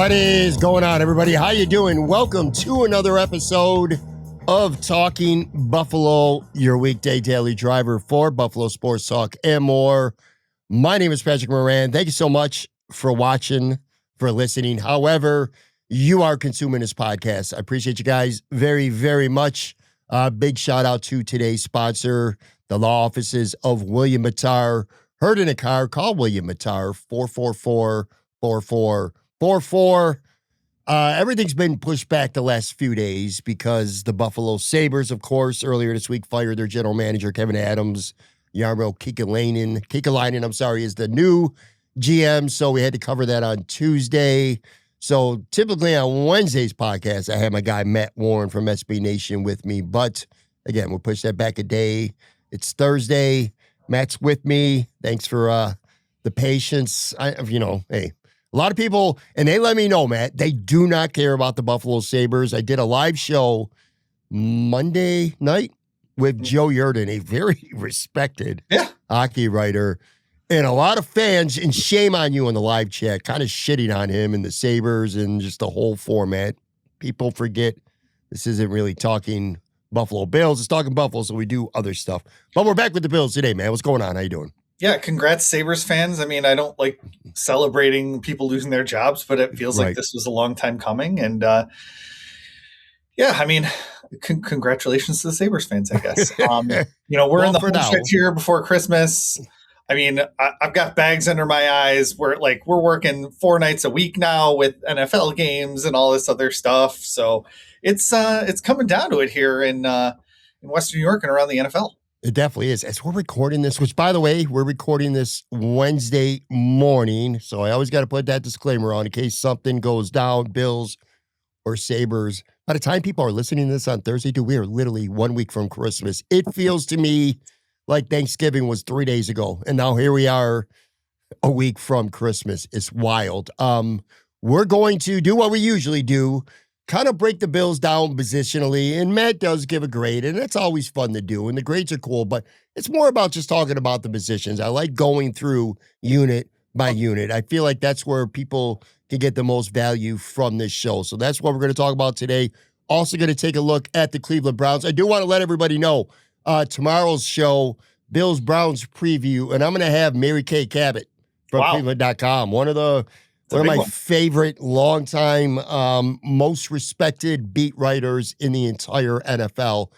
What is going on, everybody? How you doing? Welcome to another episode of Talking Buffalo, your weekday daily driver for Buffalo Sports Talk and more. My name is Patrick Moran. Thank you so much for watching, for listening. However, you are consuming this podcast. I appreciate you guys very, very much. Big shout out to today's sponsor, the law offices of William Mattar. Heard in a car, call William Mattar, 444-4444. Everything's been pushed back the last few days because the Buffalo Sabres, of course, earlier this week fired their general manager, Kevin Adams. Jarmo Kekalainen, is the new GM, so we had to cover that on Tuesday. So typically on Wednesday's podcast, I had my guy Matt Warren from SB Nation with me, but again, we'll push that back a day. It's Thursday. Matt's with me. Thanks for the patience. Hey, a lot of people, and they let me know, Matt, they do not care about the Buffalo Sabres. I did a live show Monday night with Joe Yerdon, a very respected hockey writer, and a lot of fans, and shame on you in the live chat, kind of shitting on him and the Sabres and just the whole format. People forget this isn't really talking Buffalo Bills. It's talking Buffalo, so we do other stuff. But we're back with the Bills today, man. What's going on? How you doing? Yeah, congrats, Sabres fans. I mean, I don't like celebrating people losing their jobs, but it feels like this was a long time coming. And congratulations to the Sabres fans, I guess. We're in the home stretch here before Christmas. I mean, I've got bags under my eyes. We're working 4 nights a week now with NFL games and all this other stuff. So it's coming down to it here in Western New York and around the NFL. It definitely is. As we're recording this, which, by the way, we're recording this Wednesday morning, so I always got to put that disclaimer on in case something goes down, Bills or Sabres. By the time people are listening to this on Thursday, we are literally 1 week from Christmas. It feels to me like Thanksgiving was 3 days ago, and now here we are a week from Christmas. It's wild. We're going to do what we usually do, kind of break the Bills down positionally, and Matt does give a grade, and it's always fun to do, and the grades are cool, but it's more about just talking about the positions. I like going through unit by unit. I feel like that's where people can get the most value from this show, so that's what we're going to talk about today. Also going to take a look at the Cleveland Browns. I do want to let everybody know, tomorrow's show, Bills-Browns preview, and I'm going to have Mary Kay Cabot from Cleveland.com, one of my favorite, longtime, most respected beat writers in the entire NFL.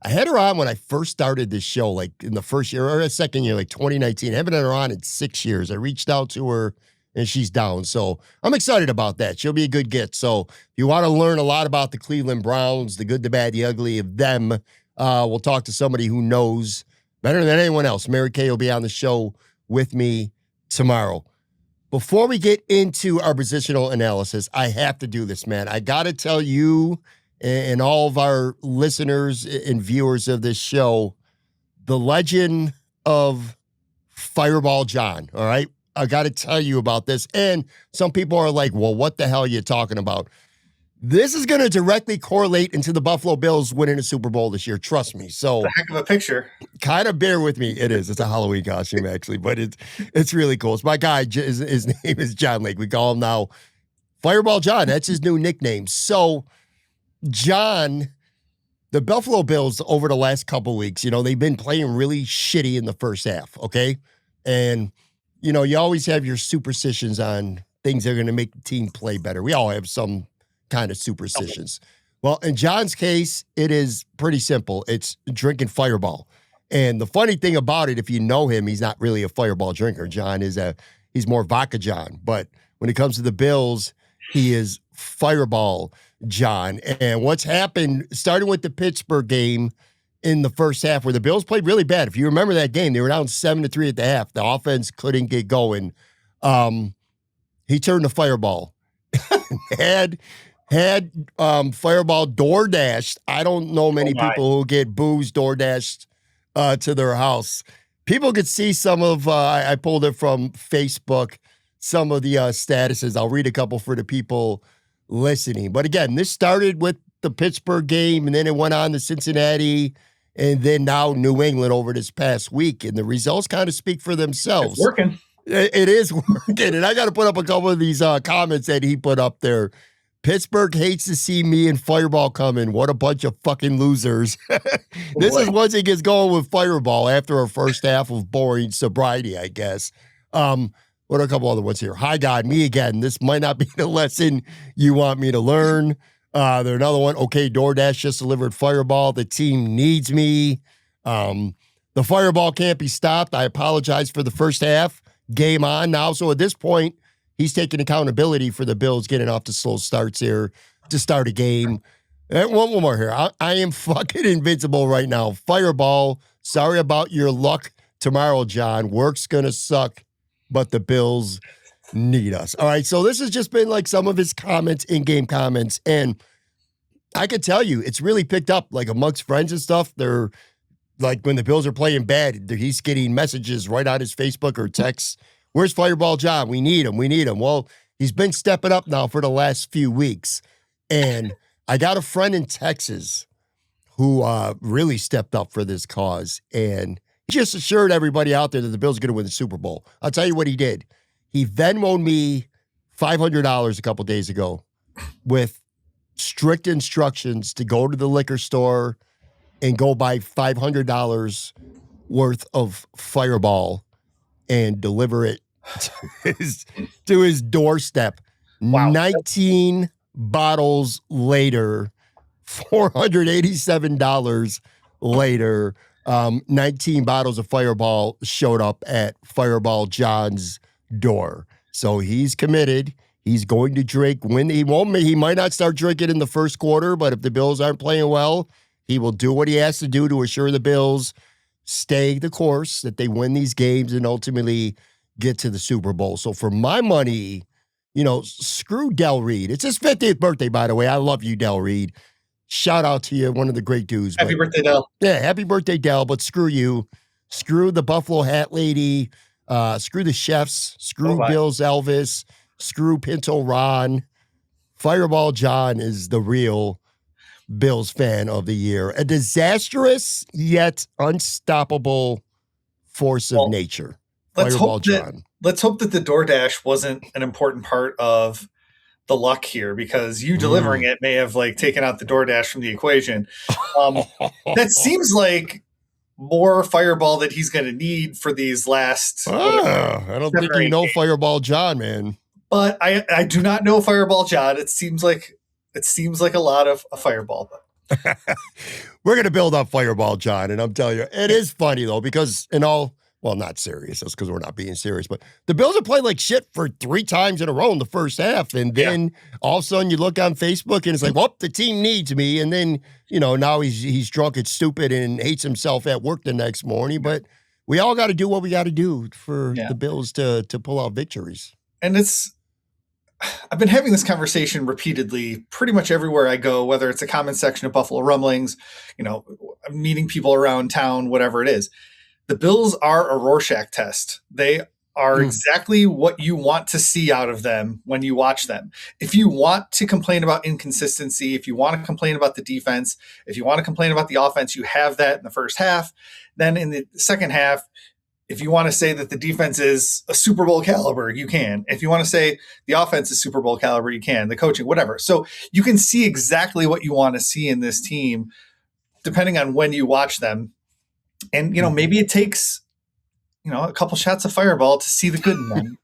I had her on when I first started this show, like in the first year or second year, like 2019. I haven't had her on in 6 years. I reached out to her, and she's down. So I'm excited about that. She'll be a good get. So if you want to learn a lot about the Cleveland Browns, the good, the bad, the ugly of them, we'll talk to somebody who knows better than anyone else. Mary Kay will be on the show with me tomorrow. Before we get into our positional analysis, I have to do this, man. I got to tell you and all of our listeners and viewers of this show, the legend of Fireball John, all right? I got to tell you about this. And some people are like, well, what the hell are you talking about? This is going to directly correlate into the Buffalo Bills winning a Super Bowl this year. Trust me. So, it's a heck of a picture. Kind of bear with me. It is. It's a Halloween costume, actually, but it's really cool. It's my guy. His name is John Lake. We call him now Fireball John. That's his new nickname. So, John, the Buffalo Bills over the last couple weeks, they've been playing really shitty in the first half, okay? And, you always have your superstitions on things that are going to make the team play better. We all have some kind of superstitions. Well, in John's case, it is pretty simple. It's drinking Fireball. And the funny thing about it, if you know him, he's not really a Fireball drinker. John he's more Vodka John. But when it comes to the Bills, he is Fireball John. And what's happened, starting with the Pittsburgh game in the first half, where the Bills played really bad. If you remember that game, they were down 7-3 at the half. The offense couldn't get going. He turned to Fireball. had Fireball door dashed. I don't know many people who get booze door dashed to their house. People could see some of, I pulled it from Facebook, some of the statuses. I'll read a couple for the people listening. But again, this started with the Pittsburgh game, and then it went on to Cincinnati, and then now New England over this past week. And the results kind of speak for themselves. It's working. It is working. And I got to put up a couple of these comments that he put up there. Pittsburgh hates to see me and Fireball coming. What a bunch of fucking losers. This is once he gets going with Fireball after our first half of boring sobriety, I guess. What are a couple other ones here? Hi, God, me again. This might not be the lesson you want me to learn. There's another one. Okay, DoorDash just delivered Fireball. The team needs me. The Fireball can't be stopped. I apologize for the first half. Game on now. So at this point, he's taking accountability for the Bills getting off to slow starts here to start a game. And one more here. I am fucking invincible right now. Fireball, sorry about your luck tomorrow, John. Work's going to suck, but the Bills need us. All right, so this has just been like some of his comments, in-game comments, and I could tell you it's really picked up like amongst friends and stuff. They're like when the Bills are playing bad, he's getting messages right on his Facebook or texts. Where's Fireball John? We need him. We need him. Well, he's been stepping up now for the last few weeks. And I got a friend in Texas who really stepped up for this cause. And he just assured everybody out there that the Bills are going to win the Super Bowl. I'll tell you what he did. He Venmoed me $500 a couple days ago with strict instructions to go to the liquor store and go buy $500 worth of Fireball and deliver it to his doorstep. Wow. 19 bottles later, $487 later, 19 bottles of Fireball showed up at Fireball John's door. So he's committed. He's going to drink when he might not start drinking in the first quarter, but if the Bills aren't playing well, he will do what he has to do to assure the Bills stay the course, that they win these games and ultimately get to the Super Bowl. So for my money, screw Del Reed. It's his 50th birthday, by the way. I love you, Del Reed. Shout out to you, one of the great dudes. Happy birthday, Del. Yeah, happy birthday, Del, but screw you. Screw the Buffalo Hat Lady. Screw the chefs. Screw Bill's Elvis. Screw Pinto Ron. Fireball John is the real Bills fan of the year. A disastrous yet unstoppable force of nature. Fireball John. Let's hope that the DoorDash wasn't an important part of the luck here, because you delivering it may have taken out the DoorDash from the equation. That seems like more Fireball that he's going to need for these last. I don't think you know Fireball John, man. But I do not know Fireball John. It seems like a lot of a Fireball. We're going to build up Fireball John, and I'm telling you, it is funny though, because not serious. That's because we're not being serious. But the Bills have played like shit for 3 times in a row in the first half. And then all of a sudden you look on Facebook and it's like, well, the team needs me. And then, now he's drunk and stupid and hates himself at work the next morning. But we all got to do what we got to do for the Bills to pull out victories. And I've been having this conversation repeatedly pretty much everywhere I go, whether it's a comment section of Buffalo Rumblings, meeting people around town, whatever it is. The Bills are a Rorschach test. They are exactly what you want to see out of them when you watch them. If you want to complain about inconsistency, if you want to complain about the defense, if you want to complain about the offense, you have that in the first half. Then in the second half, if you want to say that the defense is a Super Bowl caliber, you can. If you want to say the offense is Super Bowl caliber, you can. The coaching, whatever. So you can see exactly what you want to see in this team, depending on when you watch them. And, maybe it takes, a couple shots of Fireball to see the good in them.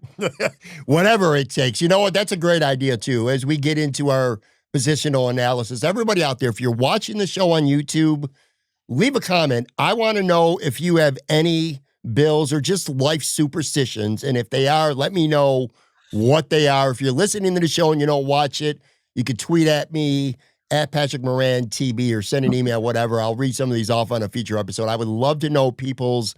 Whatever it takes. You know what? That's a great idea, too. As we get into our positional analysis, everybody out there, if you're watching the show on YouTube, leave a comment. I want to know if you have any Bills or just life superstitions. And if they are, let me know what they are. If you're listening to the show and you don't watch it, you can tweet at me at Patrick Moran TB or send an email, whatever. I'll read some of these off on a future episode. I would love to know people's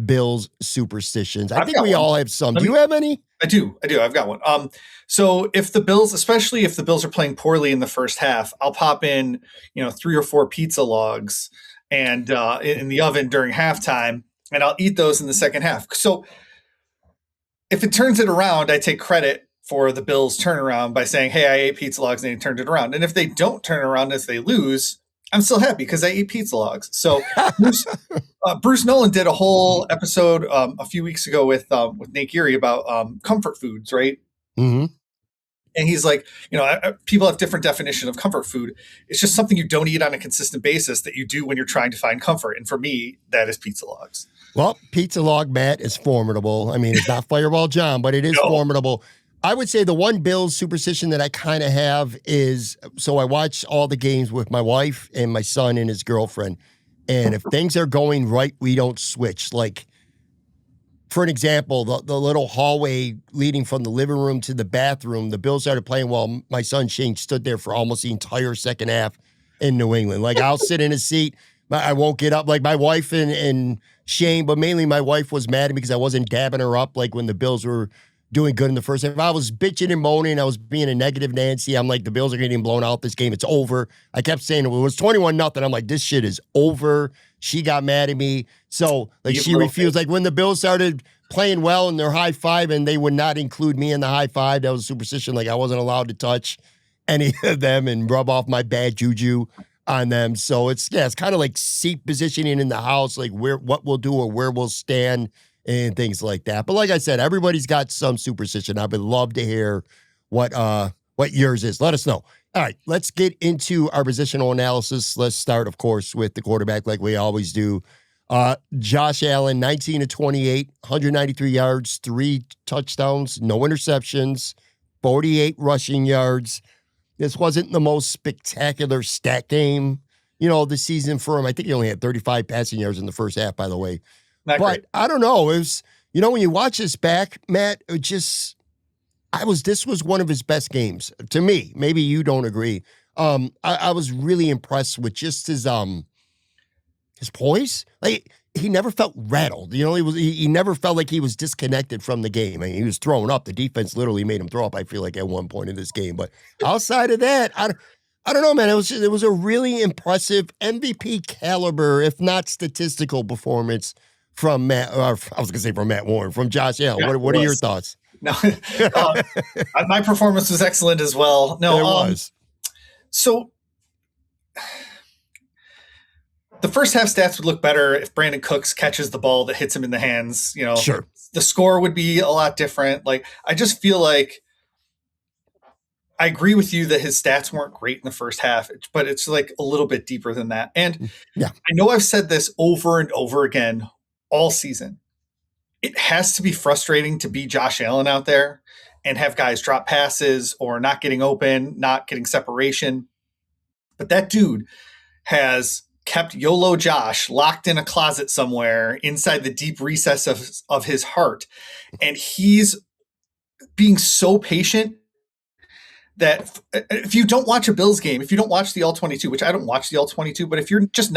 Bills superstitions. I think we all have some. Do you have any? I do. I've got one. So if the Bills, especially if the Bills are playing poorly in the first half, I'll pop in, 3 or 4 pizza logs and in the oven during halftime, and I'll eat those in the second half. So if it turns it around, I take credit for the Bills' turnaround by saying, hey, I ate pizza logs and they turned it around. And if they don't turn around as they lose, I'm still happy because I ate pizza logs. So Bruce Nolan did a whole episode a few weeks ago with Nate Geary about comfort foods, right? Mm-hmm. And he's like, people have different definition of comfort food. It's just something you don't eat on a consistent basis that you do when you're trying to find comfort. And for me, that is pizza logs. Well, Pizza Log Matt is formidable. I mean, it's not Fireball John, but it is formidable. I would say the one Bills superstition that I kind of have is, so I watch all the games with my wife and my son and his girlfriend. And if things are going right, we don't switch. Like, for an example, the little hallway leading from the living room to the bathroom, the Bills started playing while my son Shane stood there for almost the entire second half in New England. Like, I'll sit in a seat, I won't get up. Like, my wife and Shane, but mainly my wife was mad at me because I wasn't dabbing her up like when the Bills were doing good in the first half. I was bitching and moaning. I was being a negative Nancy. I'm like, the Bills are getting blown out this game. It's over. I kept saying it was 21-0. I'm like, this shit is over. She got mad at me. So, like, she refused. Like, when the Bills started playing well in their high five and they would not include me in the high five, that was a superstition. Like, I wasn't allowed to touch any of them and rub off my bad juju on them. So it's kind of like seat positioning in the house, like what we'll do or where we'll stand and things like that. But like I said, everybody's got some superstition. I would love to hear what yours is. Let us know. All right, let's get into our positional analysis. Let's start, of course, with the quarterback like we always do. Josh Allen, 19 of 28, 193 yards, 3 touchdowns, no interceptions, 48 rushing yards. This wasn't the most spectacular stat game, this season for him. I think he only had 35 passing yards in the first half, by the way. Not but great. I don't know. It was, when you watch this back, Matt, this was one of his best games to me. Maybe you don't agree. I was really impressed with just his poise. Like, he never felt rattled. He never felt like he was disconnected from the game. I mean, he was throwing up. The defense literally made him throw up, I feel like, at one point in this game. But outside of that, I don't know, man. It was a really impressive MVP caliber, if not statistical, performance from Matt. I was going to say from Matt Warren, from Josh Allen. Yeah, what are your thoughts? No, my performance was excellent as well. No, it was. So the first half stats would look better if Brandon Cooks catches the ball that hits him in the hands. Sure. The score would be a lot different. Like, I just feel like I agree with you that his stats weren't great in the first half, but it's like a little bit deeper than that. And yeah, I know I've said this over and over again all season. It has to be frustrating to be Josh Allen out there and have guys drop passes or not getting open, not getting separation. But that dude has kept YOLO Josh locked in a closet somewhere inside the deep recess of his heart. And he's being so patient that if you don't watch a Bills game, if you don't watch the All-22, which I don't watch the All-22, but if you're just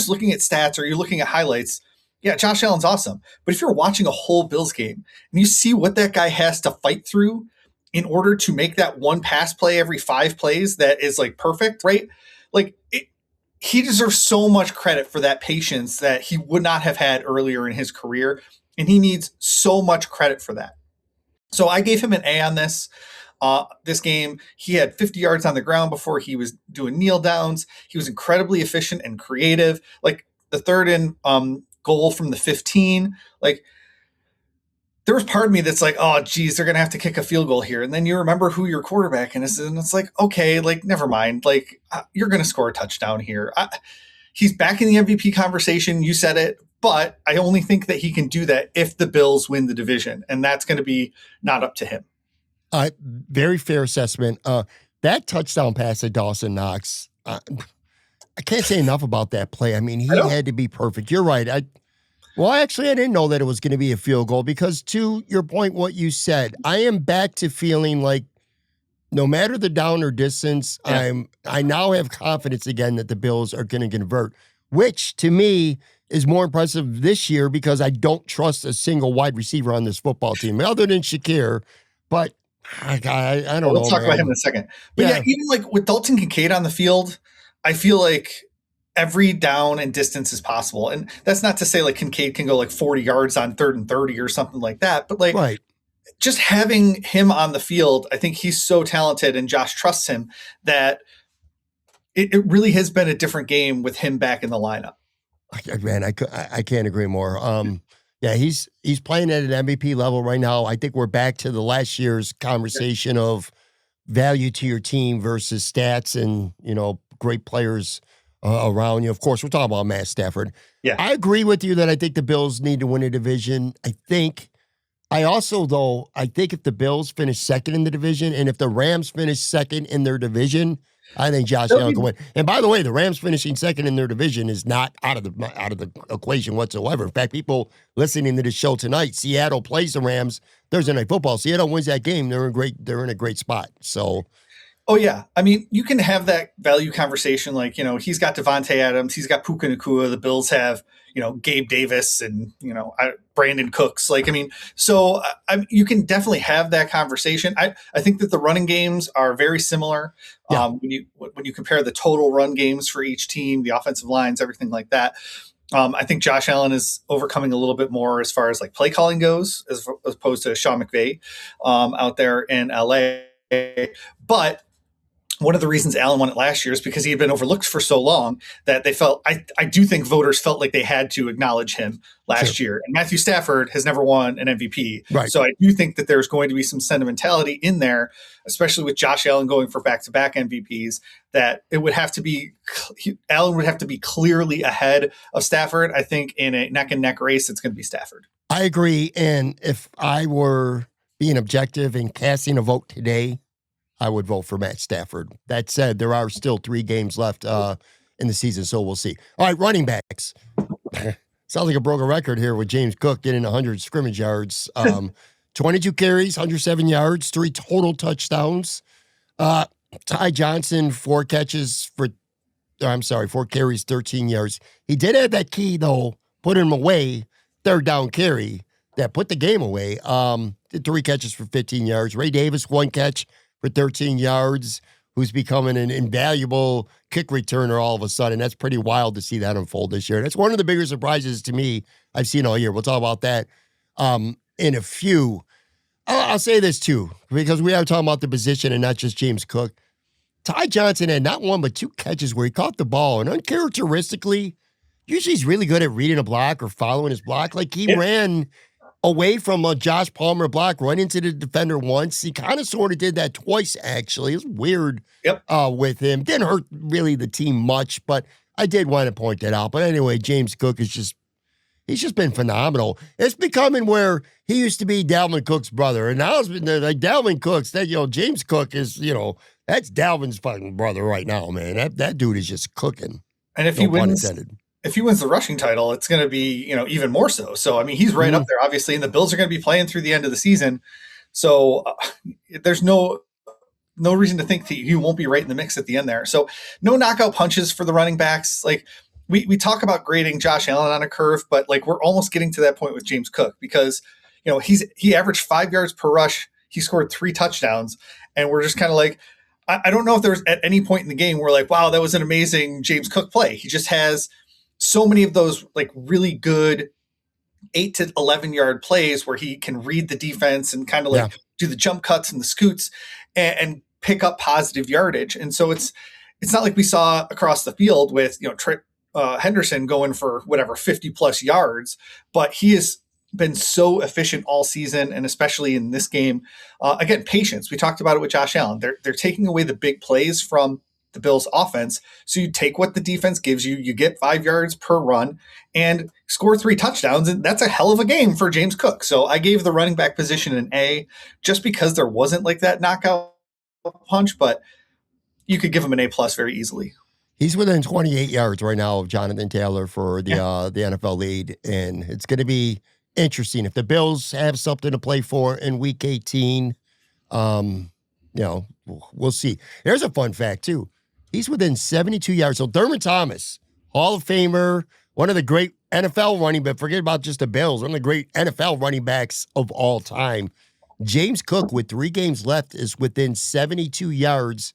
looking at stats or you're looking at highlights, yeah, Josh Allen's awesome. But if you're watching a whole Bills game and you see what that guy has to fight through in order to make that one pass play every 5 plays that is like perfect, right? Like, he deserves so much credit for that patience that he would not have had earlier in his career. And he needs so much credit for that. So I gave him an A on this. This game, he had 50 yards on the ground before he was doing kneel downs. He was incredibly efficient and creative. Like, the third and goal from the 15, like, there was part of me that's like, oh, geez, they're going to have to kick a field goal here. And then you remember who your quarterback is, and it's like, okay, like, never mind. Like, you're going to score a touchdown here. He's back in the MVP conversation. You said it, but I only think that he can do that if the Bills win the division, and that's going to be not up to him. Very fair assessment. That touchdown pass to Dawson Knox, I can't say enough about that play. I mean, he had to be perfect. You're right. I didn't know that it was going to be a field goal because, to your point, what you said, I am back to feeling like no matter the down or distance, I now have confidence again that the Bills are going to convert, which to me is more impressive this year because I don't trust a single wide receiver on this football team other than Shakir. But I don't know. We'll talk about him in a second. But yeah, even like with Dalton Kincaid on the field, I feel like every down and distance is possible. And that's not to say like Kincaid can go like 40 yards on 3rd and 30 or something like that. But like just having him on the field, I think he's so talented and Josh trusts him that it really has been a different game with him back in the lineup. Man, I can't agree more. Yeah, he's playing at an MVP level right now. I think we're back to the last year's conversation of value to your team versus stats and, great players around you. Of course, we're talking about Matt Stafford. Yeah. I agree with you that I think the Bills need to win a division. I also, though, I think if the Bills finish second in the division and if the Rams finish second in their division, I think Josh Allen can win. And by the way, the Rams finishing second in their division is not out of the equation whatsoever. In fact, people listening to the show tonight, Seattle plays the Rams Thursday Night Football. Seattle wins that game. They're in a great spot. So, oh yeah, I mean, you can have that value conversation. Like, he's got Devontae Adams, he's got Puka Nacua. The Bills have Gabe Davis and Brandon Cooks. Like, I mean, so you can definitely have that conversation. I think that the running games are very similar. Yeah. When you compare the total run games for each team, the offensive lines, everything like that. I think Josh Allen is overcoming a little bit more as far as like play calling goes, as opposed to Sean McVay out there in LA. But one of the reasons Allen won it last year is because he had been overlooked for so long that they felt, I do think voters felt like they had to acknowledge him last year. And Matthew Stafford has never won an MVP. Right. So I do think that there's going to be some sentimentality in there, especially with Josh Allen going for back-to-back MVPs, that Allen would have to be clearly ahead of Stafford. I think in a neck and neck race, it's going to be Stafford. I agree. And if I were being objective and casting a vote today, I would vote for Matt Stafford. That said, there are still 3 games left in the season, so we'll see. All right, running backs. Sounds like a broken record here with James Cook getting 100 scrimmage yards. 22 carries, 107 yards, 3 total touchdowns. Ty Johnson, 4 carries, 13 yards. He did have that key, though, put him away, third down carry that put the game away. Did 3 catches for 15 yards. Ray Davis, 1 catch for 13 yards, who's becoming an invaluable kick returner all of a sudden. That's pretty wild to see that unfold this year. That's one of the bigger surprises to me I've seen all year. We'll talk about that in a few. I'll say this, too, because we are talking about the position and not just James Cook. Ty Johnson had not 1 but 2 catches where he caught the ball, and uncharacteristically, usually he's really good at reading a block or following his block. Like he ran away from a Josh Palmer block, run into the defender once. He kind of sort of did that twice, actually. It was weird with him. Didn't hurt really the team much, but I did want to point that out. But anyway, James Cook he's just been phenomenal. It's becoming where he used to be Dalvin Cook's brother, and now it's been like Dalvin Cook's. That James Cook is that's Dalvin's fucking brother right now, man. That dude is just cooking. And if he wins the rushing title, it's going to be, even more so. So, I mean, he's right up there, obviously, and the Bills are going to be playing through the end of the season. So there's no reason to think that he won't be right in the mix at the end there. So no knockout punches for the running backs. Like we talk about grading Josh Allen on a curve, but like we're almost getting to that point with James Cook because, he averaged 5 yards per rush. He scored 3 touchdowns, and we're just kind of like, I don't know if there's at any point in the game where like, wow, that was an amazing James Cook play. He just has so many of those like really good 8 to 11 yard plays where he can read the defense and kind of like do the jump cuts and the scoots and pick up positive yardage. And so it's not like we saw across the field with, Henderson going for 50 plus yards, but he has been so efficient all season. And especially in this game, again, patience. We talked about it with Josh Allen. They're taking away the big plays from the Bills offense. So you take what the defense gives you, you get 5 yards per run and score 3 touchdowns. And that's a hell of a game for James Cook. So I gave the running back position an A just because there wasn't like that knockout punch, but you could give him an A+ very easily. He's within 28 yards right now of Jonathan Taylor for the NFL lead. And it's going to be interesting if the Bills have something to play for in week 18. We'll see. There's a fun fact too. He's within 72 yards. So Dermot Thomas, Hall of Famer, one of the great NFL running backs, forget about just the Bills, one of the great NFL running backs of all time. James Cook, with 3 games left, is within 72 yards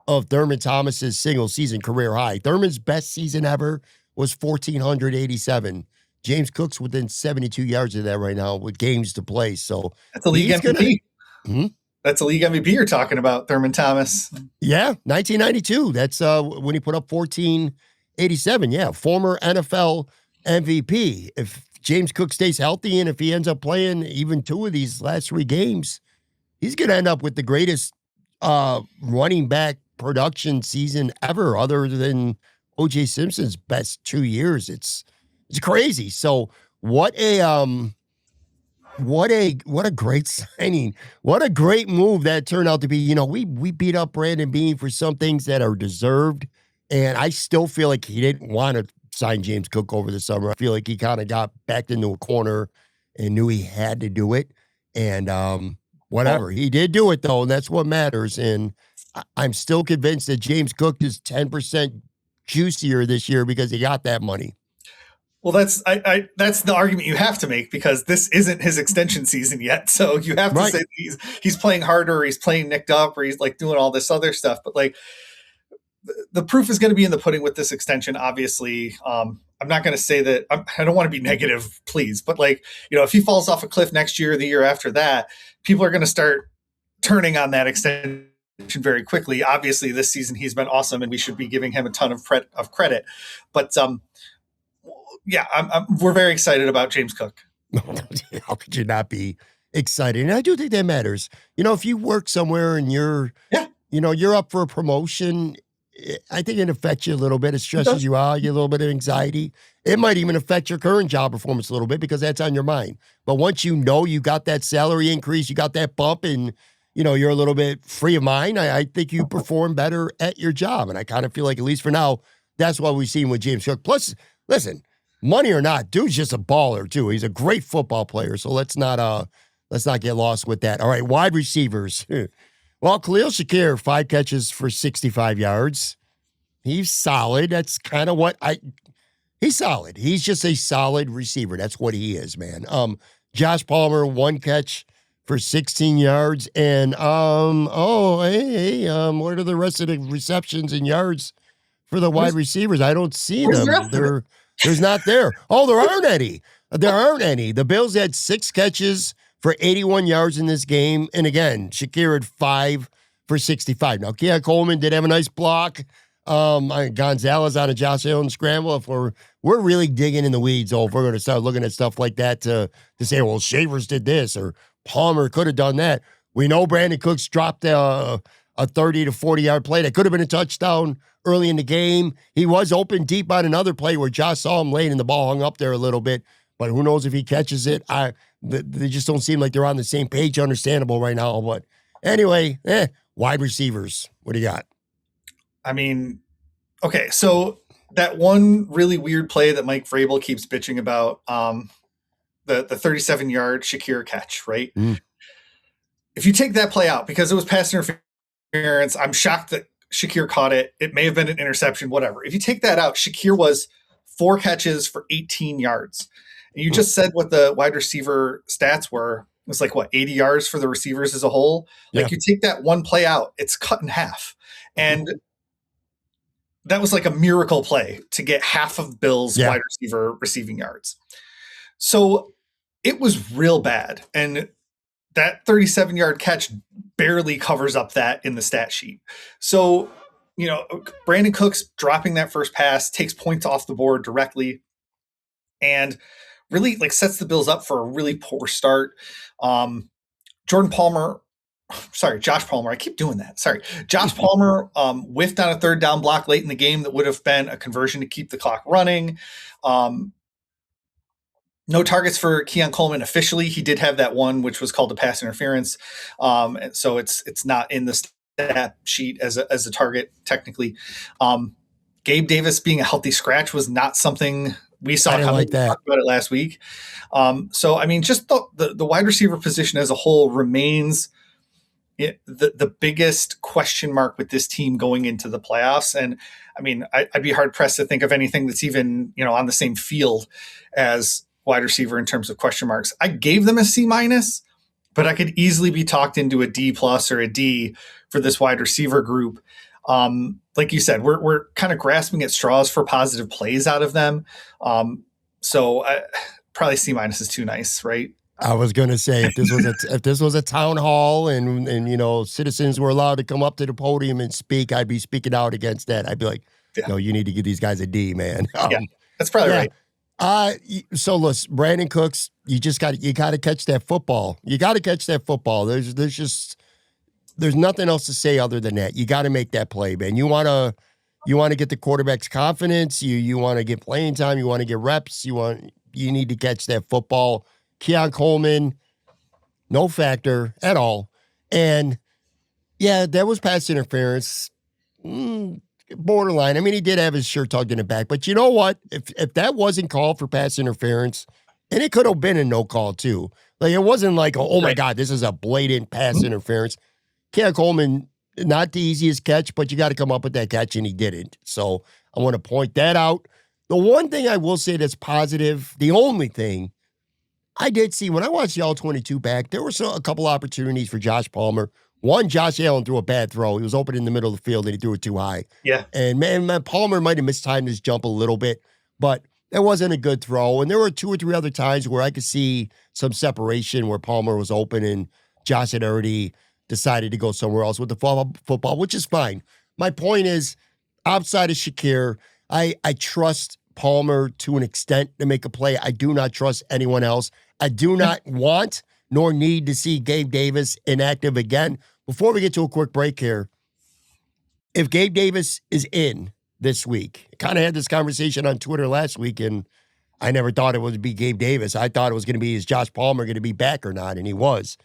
of Dermot Thomas's single season career high. Thurman's best season ever was 1,487. James Cook's within 72 yards of that right now with games to play. So that's a league MVP. That's a league MVP you're talking about, Thurman Thomas. Yeah, 1992. That's when he put up 1,487. Yeah, former NFL MVP. If James Cook stays healthy and if he ends up playing even 2 of these last 3 games, he's going to end up with the greatest running back production season ever, other than O.J. Simpson's best 2 years. It's crazy. So what a great signing. What a great move that turned out to be. You know, we beat up Brandon Beane for some things that are deserved, and I still feel like he didn't want to sign James Cook over the summer. I feel like he kind of got backed into a corner and knew he had to do it. And whatever. He did do it though, and that's what matters. And I'm still convinced that James Cook is 10% juicier this year because he got that money. Well, that's the argument you have to make because this isn't his extension season yet. So you have to say he's playing harder, or he's playing nicked up, or he's like doing all this other stuff. But like the proof is going to be in the pudding with this extension. Obviously, I'm not going to say that I don't want to be negative, please. But like, you know, if he falls off a cliff next year or the year after that, people are going to start turning on that extension very quickly. Obviously, this season he's been awesome, and we should be giving him a ton of credit. But yeah, we're very excited about James Cook. How could you not be excited? And I do think that matters. You know, if you work somewhere and you're up for a promotion, I think it affects you a little bit. It stresses you out. You get a little bit of anxiety. It might even affect your current job performance a little bit because that's on your mind. But once you know you got that salary increase, you got that bump, and you know you're a little bit free of mind, I think you perform better at your job. And I kind of feel like, at least for now, that's what we've seen with James Cook. Plus, listen, money or not, dude's just a baller too. He's a great football player. So let's not get lost with that. All right, wide receivers. Well, Khalil Shakir, 5 catches for 65 yards. He's solid. That's kind of what he's solid. He's just a solid receiver. That's what he is, man. Josh Palmer, 1 catch for 16 yards. And what are the rest of the receptions and yards for the wide receivers? I don't see them. There's not there. Oh, there aren't any. There aren't any. The Bills had 6 catches for 81 yards in this game. And again, Shakir had 5 for 65. Now, Keon Coleman did have a nice block. Gonzalez on a Josh Allen scramble. If we're really digging in the weeds, if we're going to start looking at stuff like that to say, well, Shavers did this or Palmer could have done that. We know Brandon Cooks dropped a 30 to 40 yard play that could have been a touchdown early in the game. He was open deep on another play where Josh saw him late and the ball hung up there a little bit, but who knows if he catches it. They just don't seem like they're on the same page, understandable right now. But anyway, wide receivers. What do you got? I mean, okay, so that one really weird play that Mike Vrabel keeps bitching about, the 37-yard Shakir catch, right? If you take that play out, because it was pass interference, I'm shocked that Shakir caught it. It may have been an interception, whatever. If you take that out, Shakir was 4 catches for 18 yards. And you just said what the wide receiver stats were. It was like, 80 yards for the receivers as a whole? Yeah. Like, you take that one play out, it's cut in half. And that was like a miracle play to get half of Bill's wide receiver receiving yards. So it was real bad. And that 37-yard catch barely covers up that in the stat sheet. So, you know, Brandon Cooks dropping that first pass takes points off the board directly and really like sets the Bills up for a really poor start. Josh Palmer. I keep doing that. Sorry. Josh Palmer whiffed on a 3rd down block late in the game that would have been a conversion to keep the clock running. No targets for Keon Coleman officially. He did have that one, which was called a pass interference. So it's not in the stat sheet as a target technically. Gabe Davis being a healthy scratch was not something we saw coming. We talked about it last week. So, I mean, just the wide receiver position as a whole remains the biggest question mark with this team going into the playoffs. And I mean, I'd be hard pressed to think of anything that's even, on the same field as wide receiver in terms of question marks. I gave them a C-, but I could easily be talked into a D+ or a D for this wide receiver group. Like you said, we're kind of grasping at straws for positive plays out of them. So probably C- is too nice, right? I was going to say, if this was a town hall and citizens were allowed to come up to the podium and speak, I'd be speaking out against that. I'd be like, no, you need to give these guys a D, man. That's probably right. So listen, Brandon Cooks, you got to catch that football. You got to catch that football. There's nothing else to say other than that. You got to make that play, man. You want to get the quarterback's confidence. You want to get playing time. You want to get reps. You need to catch that football. Keon Coleman, no factor at all. And yeah, that was pass interference. Borderline. I mean, he did have his shirt tugged in the back, but you know what? If that wasn't called for pass interference, and it could have been a no call too. Like, it wasn't like, oh my God, this is a blatant pass interference. Keon Coleman, not the easiest catch, but you got to come up with that catch, and he didn't. So I want to point that out. The one thing I will say that's positive, the only thing I did see when I watched the All-22 back, there were a couple opportunities for Josh Palmer. One, Josh Allen threw a bad throw. He was open in the middle of the field, and he threw it too high. Yeah. And man, Palmer might have mistimed his jump a little bit, but it wasn't a good throw. And there were 2 or 3 other times where I could see some separation where Palmer was open and Josh had already decided to go somewhere else with the football, which is fine. My point is, outside of Shakir, I trust Palmer to an extent to make a play. I do not trust anyone else. I do not want nor need to see Gabe Davis inactive again. Before we get to a quick break here, if Gabe Davis is in this week, I kind of had this conversation on Twitter last week, and I never thought it would be Gabe Davis. I thought it was going to be, is Josh Palmer going to be back or not? And he was.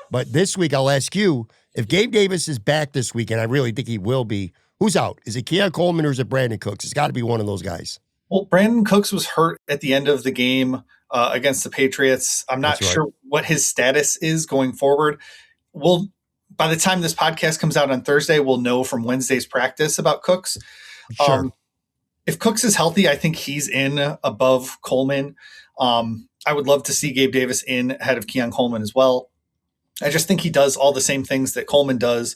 But this week, I'll ask you, if Gabe Davis is back this week, and I really think he will be, who's out? Is it Keon Coleman or is it Brandon Cooks? It's got to be one of those guys. Well, Brandon Cooks was hurt at the end of the game against the Patriots. I'm not sure what his status is going forward. By the time this podcast comes out on Thursday, we'll know from Wednesday's practice about Cooks. Sure. If Cooks is healthy, I think he's in above Coleman. I would love to see Gabe Davis in ahead of Keon Coleman as well. I just think he does all the same things that Coleman does.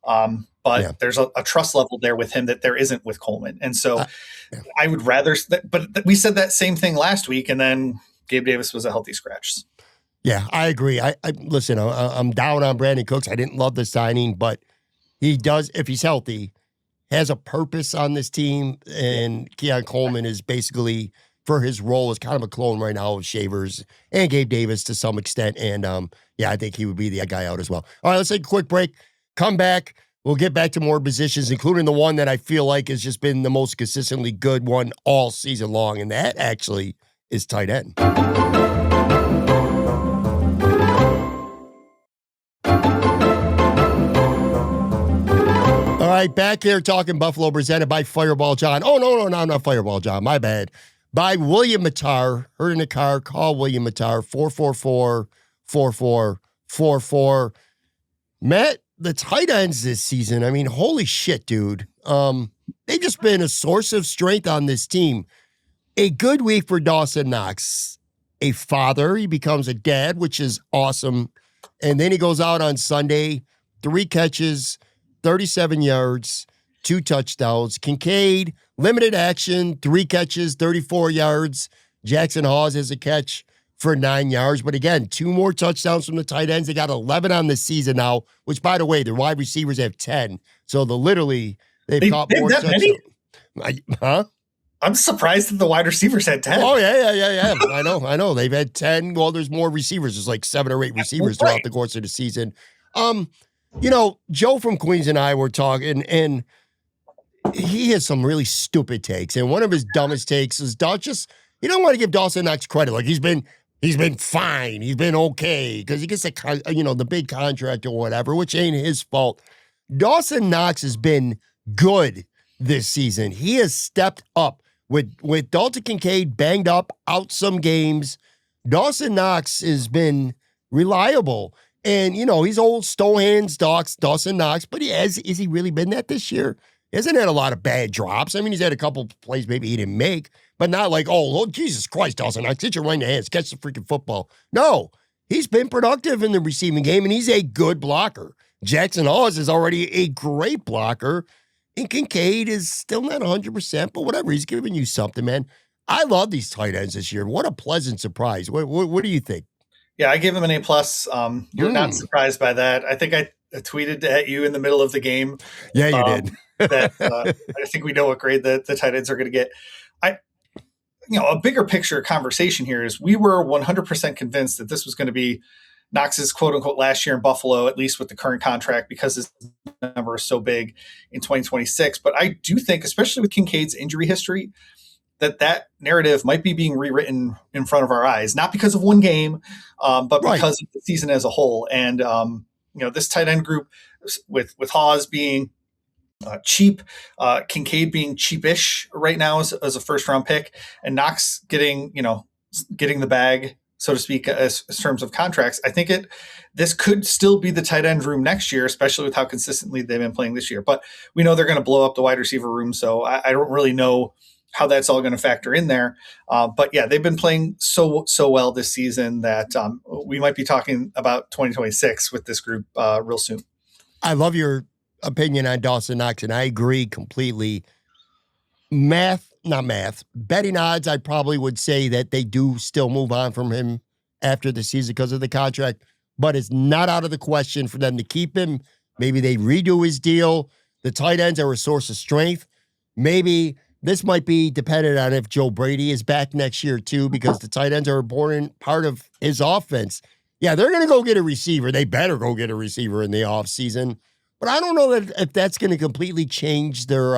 But there's a trust level there with him that there isn't with Coleman. And so I would rather, but we said that same thing last week, and then Gabe Davis was a healthy scratch. Yeah, I agree. Listen, I'm down on Brandon Cooks. I didn't love the signing, but he does, if he's healthy, has a purpose on this team. And Keon Coleman is basically, for his role, is kind of a clone right now of Shavers and Gabe Davis to some extent. And I think he would be the guy out as well. All right, let's take a quick break. Come back. We'll get back to more positions, including the one that I feel like has just been the most consistently good one all season long, and that actually is tight end. All right, back here talking Buffalo, presented by Fireball John. Oh, no, not Fireball John. My bad. By William Matar. Heard in the car. Call William Matar. 444-4444. Matt, the tight ends this season, I mean, holy shit, dude. They've just been a source of strength on this team. A good week for Dawson Knox. A father, he becomes a dad, which is awesome. And then he goes out on Sunday, 3 catches, 37 yards, 2 touchdowns. Kincaid, limited action, 3 catches, 34 yards. Jackson Hawes has a catch for 9 yards. But again, 2 more touchdowns from the tight ends. They got 11 on the season now, which, by the way, their wide receivers have 10. So they've caught more touchdowns. Huh? I'm surprised that the wide receivers had 10. Oh, yeah. I know. They've had 10. Well, there's more receivers. There's like 7 or 8 receivers throughout the course of the season. Joe from Queens and I were talking, and he has some really stupid takes. And one of his dumbest takes is you don't want to give Dawson Knox credit. Like, he's been fine. He's been okay because he gets the big contract or whatever, which ain't his fault. Dawson Knox has been good this season. He has stepped up with Dalton Kincaid banged up out some games. Dawson Knox has been reliable. And, he's old Stohan's Dawson Knox, but has he really been that this year? He hasn't had a lot of bad drops. I mean, he's had a couple plays maybe he didn't make, but not like, oh, Jesus Christ, Dawson Knox, get your right in the hands, catch the freaking football. No, he's been productive in the receiving game, and he's a good blocker. Jackson Hawes is already a great blocker, and Kincaid is still not 100%, but whatever, he's giving you something, man. I love these tight ends this year. What a pleasant surprise. What do you think? Yeah, I gave him an A+. You're not surprised by that. I think I tweeted at you in the middle of the game. Yeah, you did. That I think we know what grade the tight ends are going to get. a bigger picture conversation here is we were 100% convinced that this was going to be Knox's quote unquote last year in Buffalo, at least with the current contract, because his number is so big in 2026. But I do think, especially with Kincaid's injury history, that narrative might be being rewritten in front of our eyes, not because of one game, but because of the season as a whole. And, this tight end group with Hawes being cheap, Kincaid being cheapish right now as a first round pick, and Knox getting the bag, so to speak, as terms of contracts. I think this could still be the tight end room next year, especially with how consistently they've been playing this year. But we know they're going to blow up the wide receiver room, so I don't really know how that's all going to factor in there. But yeah, they've been playing so well this season that we might be talking about 2026 with this group real soon. I love your opinion on Dawson Knox, and I agree completely. Betting odds, I probably would say that they do still move on from him after the season because of the contract, but it's not out of the question for them to keep him. Maybe they redo his deal. The tight ends are a source of strength. Maybe this might be dependent on if Joe Brady is back next year too, because the tight ends are an important part of his offense. Yeah, they're going to go get a receiver. They better go get a receiver in the offseason. But I don't know if that's going to completely change their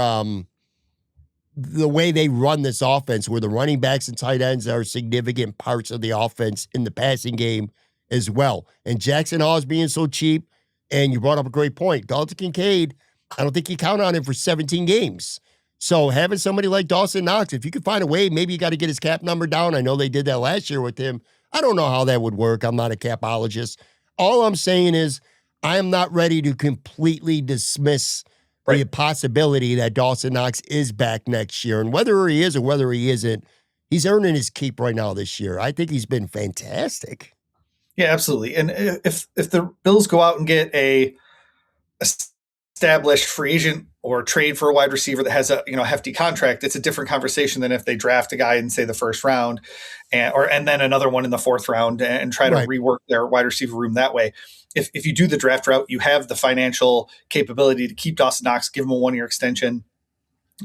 the way they run this offense, where the running backs and tight ends are significant parts of the offense in the passing game as well. And Jackson Hawes being so cheap, and you brought up a great point. Dalton Kincaid, I don't think you count on him for 17 games. So having somebody like Dawson Knox, if you could find a way, maybe you got to get his cap number down. I know they did that last year with him. I don't know how that would work. I'm not a capologist. All I'm saying is I am not ready to completely dismiss the possibility that Dawson Knox is back next year. And whether he is or whether he isn't, he's earning his keep right now this year. I think he's been fantastic. Yeah, absolutely. And if the Bills go out and get a established free agent or trade for a wide receiver that has a hefty contract, it's a different conversation than if they draft a guy in, say, the first round and then another one in the fourth round and try to rework their wide receiver room that way. If you do the draft route, you have the financial capability to keep Dawson Knox, give him a 1-year extension,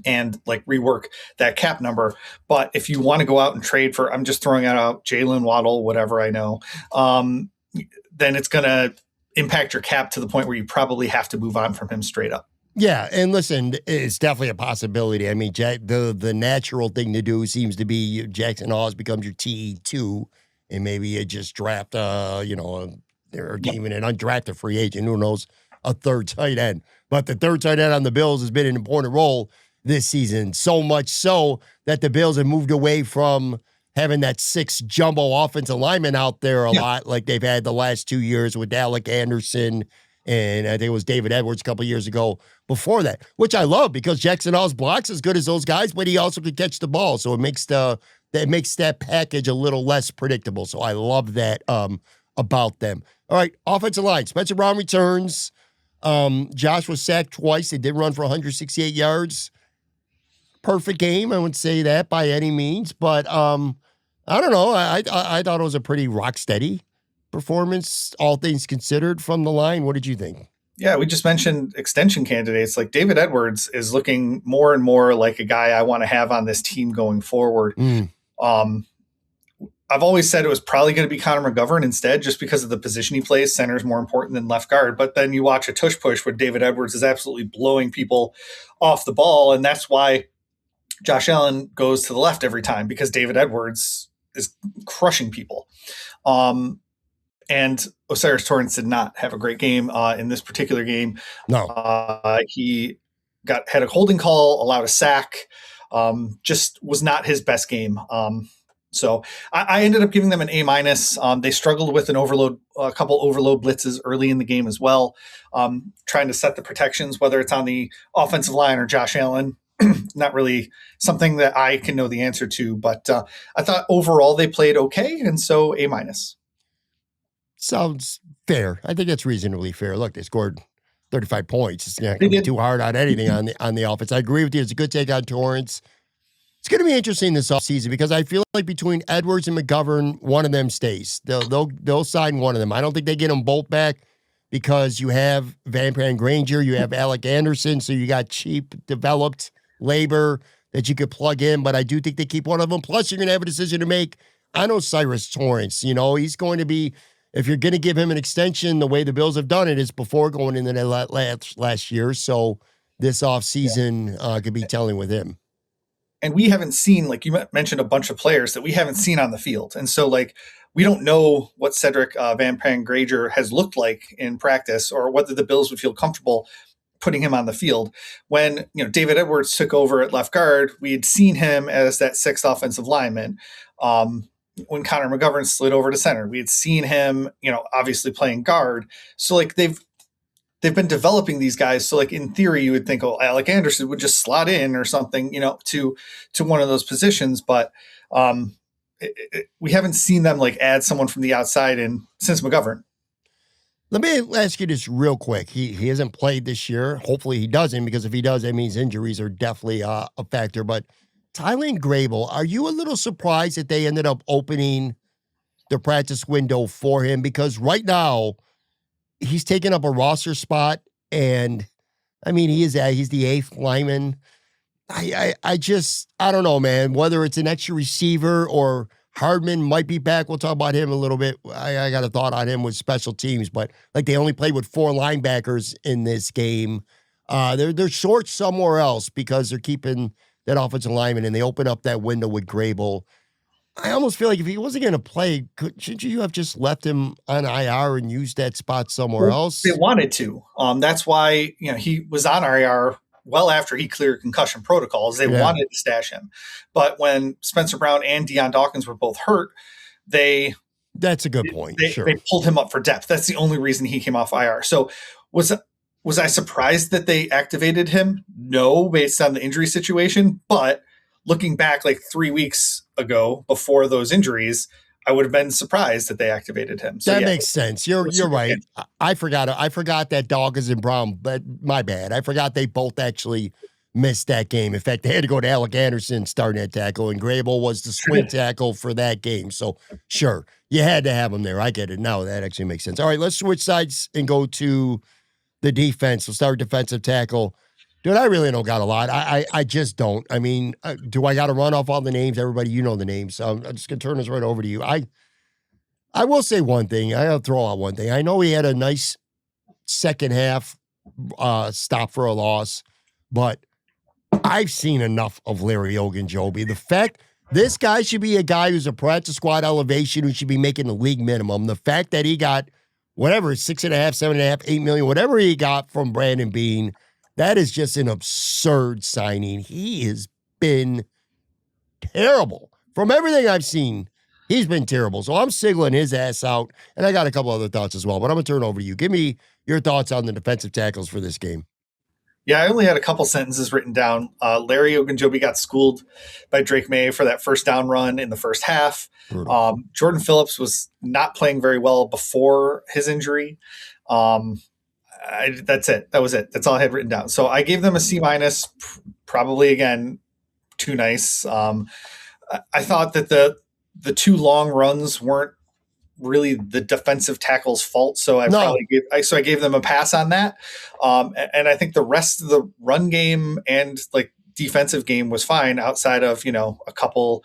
and rework that cap number. But if you want to go out and trade for, I'm just throwing out Jalen Waddle, whatever I know, then it's going to impact your cap to the point where you probably have to move on from him straight up. Yeah, and listen, it's definitely a possibility. I mean, the natural thing to do seems to be Jackson Hawes becomes your TE2, and maybe you just draft, or even an undrafted free agent, who knows, a third tight end. But the third tight end on the Bills has been an important role this season, so much so that the Bills have moved away from having that 6 jumbo offensive lineman out there a lot like they've had the last 2 years with Alec Anderson, and I think it was David Edwards a couple years ago before that, which I love because Jackson Hawes blocks as good as those guys, but he also can catch the ball. So it makes that package a little less predictable. So I love that about them. All right, offensive line. Spencer Brown returns. Josh was sacked twice. They did run for 168 yards. Perfect game, I wouldn't say that by any means, but I don't know. I thought it was a pretty rock steady performance, all things considered, from the line. What did you think? Yeah, we just mentioned extension candidates. Like David Edwards is looking more and more like a guy I want to have on this team going forward. I've always said it was probably going to be Connor McGovern instead, just because of the position he plays. Center is more important than left guard. But then you watch a tush push where David Edwards is absolutely blowing people off the ball. And that's why Josh Allen goes to the left every time, because David Edwards is crushing people. And Osiris Torrance did not have a great game in this particular game. No. He had a holding call, allowed a sack, just was not his best game. So I ended up giving them an A-. They struggled with a couple overload blitzes early in the game as well, trying to set the protections, whether it's on the offensive line or Josh Allen. Not really something that I can know the answer to, but I thought overall they played okay, and so A-. Sounds fair. I think that's reasonably fair. Look, they scored 35 points. It's not going to be too hard on anything on the offense. I agree with you. It's a good take on Torrance. It's going to be interesting this offseason because I feel like between Edwards and McGovern, one of them stays. They'll sign one of them. I don't think they get them both back because you have Van Pran Granger, you have Alec Anderson, so you got cheap, developed labor that you could plug in, but I do think they keep one of them. Plus, you're going to have a decision to make. I know Cyrus Torrance, he's going to be, if you're going to give him an extension, the way the Bills have done it is before going into that last year. So this offseason could be telling with him. And we haven't seen, like you mentioned, a bunch of players that we haven't seen on the field. And so, like, we don't know what Cedric Van Pangrager has looked like in practice or whether the Bills would feel comfortable putting him on the field. When, David Edwards took over at left guard, we had seen him as that sixth offensive lineman. When Connor McGovern slid over to center, we had seen him, obviously playing guard. So, like, they've been developing these guys. So, like, in theory, you would think, Alec Anderson would just slot in or something, to one of those positions. But we haven't seen them, like, add someone from the outside since McGovern. Let me ask you this real quick. He hasn't played this year. Hopefully he doesn't, because if he does, that means injuries are definitely a factor. But Tylan Grable, are you a little surprised that they ended up opening the practice window for him? Because right now, he's taken up a roster spot, and I mean, he's the eighth lineman. I don't know, man, whether it's an extra receiver or Hardman might be back. We'll talk about him a little bit. I got a thought on him with special teams, but like they only played with 4 linebackers in this game. They're short somewhere else because they're keeping that offensive lineman, and they open up that window with Grable. I almost feel like if he wasn't going to play, shouldn't you have just left him on IR and used that spot somewhere else? They wanted to. That's why he was on IR well after he cleared concussion protocols. They wanted to stash him. But when Spencer Brown and Deion Dawkins were both hurt, that's a good point. They pulled him up for depth. That's the only reason he came off IR. So was I surprised that they activated him? No, based on the injury situation. But looking back like 3 weeks ago before those injuries, I would have been surprised that they activated him. So that makes sense. You're right. I forgot that Dawkins and Brown, but my bad. I forgot they both actually missed that game. In fact, they had to go to Alec Anderson starting at tackle, and Grable was the swing tackle for that game. So sure, you had to have him there. I get it. Now that actually makes sense. All right, let's switch sides and go to the defense. We'll start with defensive tackle. Dude, I really don't got a lot. I just don't. I mean, do I got to run off all the names? Everybody, you know the names. So I'm just going to turn this right over to you. I will say one thing. I got to throw out one thing. I know he had a nice second half stop for a loss, but I've seen enough of Larry Ogunjobi. The fact this guy should be a guy who's a practice squad elevation who should be making the league minimum. The fact that he got whatever, 6.5, 7.5, 8 million, whatever he got from Brandon Beane, that is just an absurd signing. He has been terrible. From everything I've seen, he's been terrible. So I'm signaling his ass out, and I got a couple other thoughts as well, but I'm going to turn it over to you. Give me your thoughts on the defensive tackles for this game. Yeah, I only had a couple sentences written down. Larry Ogunjobi got schooled by Drake May for that first down run in the first half. Jordan Phillips was not playing very well before his injury. That's it. That was it. That's all I had written down. So I gave them a C-, probably again, too nice. I thought that the 2 long runs weren't really the defensive tackle's fault. So I gave them a pass on that. And I think the rest of the run game and like defensive game was fine outside of, a couple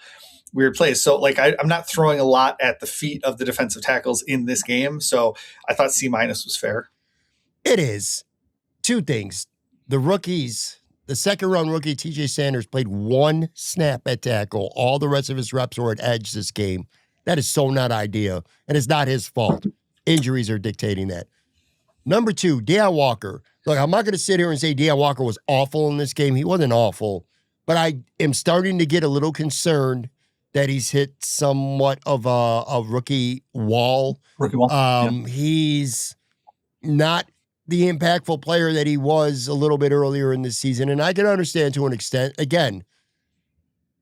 weird plays. So like, I'm not throwing a lot at the feet of the defensive tackles in this game. So I thought C- was fair. It is. 2 things. The rookies, the second round rookie, TJ Sanders, played 1 snap at tackle. All the rest of his reps were at edge this game. That is so not ideal, and it's not his fault. Injuries are dictating that. Number 2, Deion Walker. Look, I'm not going to sit here and say Deion Walker was awful in this game. He wasn't awful, but I am starting to get a little concerned that he's hit somewhat of a rookie wall. He's not the impactful player that he was a little bit earlier in the season, and I can understand to an extent. Again,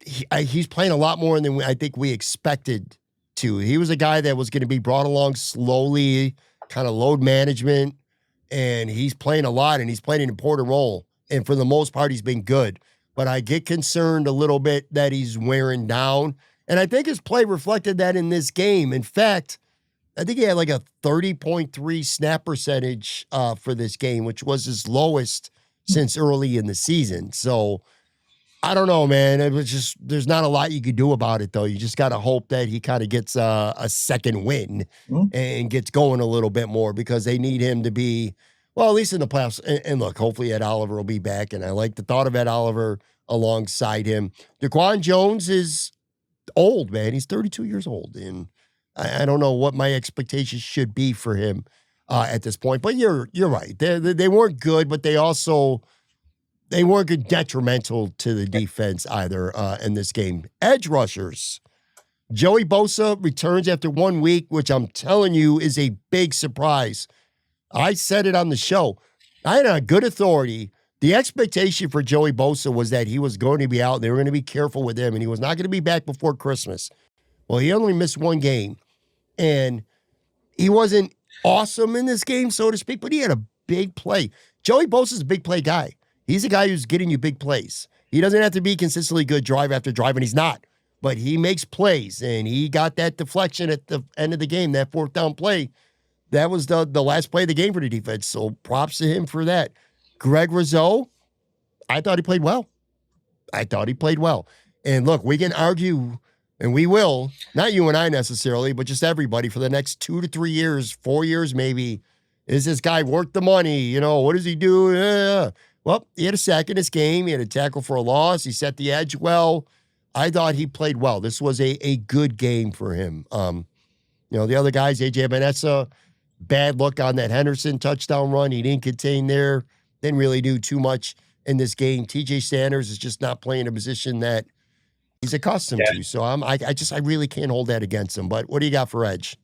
he's playing a lot more than I think we expected to. He was a guy that was going to be brought along slowly, kind of load management, and he's playing a lot, and he's playing an important role, and for the most part, he's been good. But I get concerned a little bit that he's wearing down, and I think his play reflected that in this game. In fact, I think he had like a 30.3 snap percentage for this game, which was his lowest since early in the season. So I don't know, man. It was just there's not a lot you could do about it, though. You just got to hope that he kind of gets a second win Mhm. and gets going a little bit more because they need him to be, well, at least in the playoffs. And look, hopefully Ed Oliver will be back. And I like the thought of Ed Oliver alongside him. DeQuan Jones is old, man. He's 32 years old. And I don't know what my expectations should be for him at this point. But you're right. They weren't good, but they weren't good detrimental to the defense either in this game. Edge rushers. Joey Bosa returns after 1 week, which I'm telling you is a big surprise. I said it on the show. I had a good authority. The expectation for Joey Bosa was that he was going to be out. They were going to be careful with him, and he was not going to be back before Christmas. Well, he only missed one game, and he wasn't awesome in this game, so to speak, but he had a big play. Joey Bosa's a big play guy. He's a guy who's getting you big plays. He doesn't have to be consistently good drive after drive, and he's not. But he makes plays, and he got that deflection at the end of the game, that fourth down play. That was the last play of the game for the defense, so props to him for that. Greg Rizzo, I thought he played well. And look, we can argue, and we will, not you and I necessarily, but just everybody for the next 2 to 3 years, 4 years maybe. Is this guy worth the money? What does he do? Well, he had a sack in this game. He had a tackle for a loss. He set the edge well. I thought he played well. This was a good game for him. The other guys, A.J. Vanessa, bad look on that Henderson touchdown run. He didn't contain there. Didn't really do too much in this game. T.J. Sanders is just not playing a position that he's accustomed to. So I really can't hold that against him. But what do you got for edge?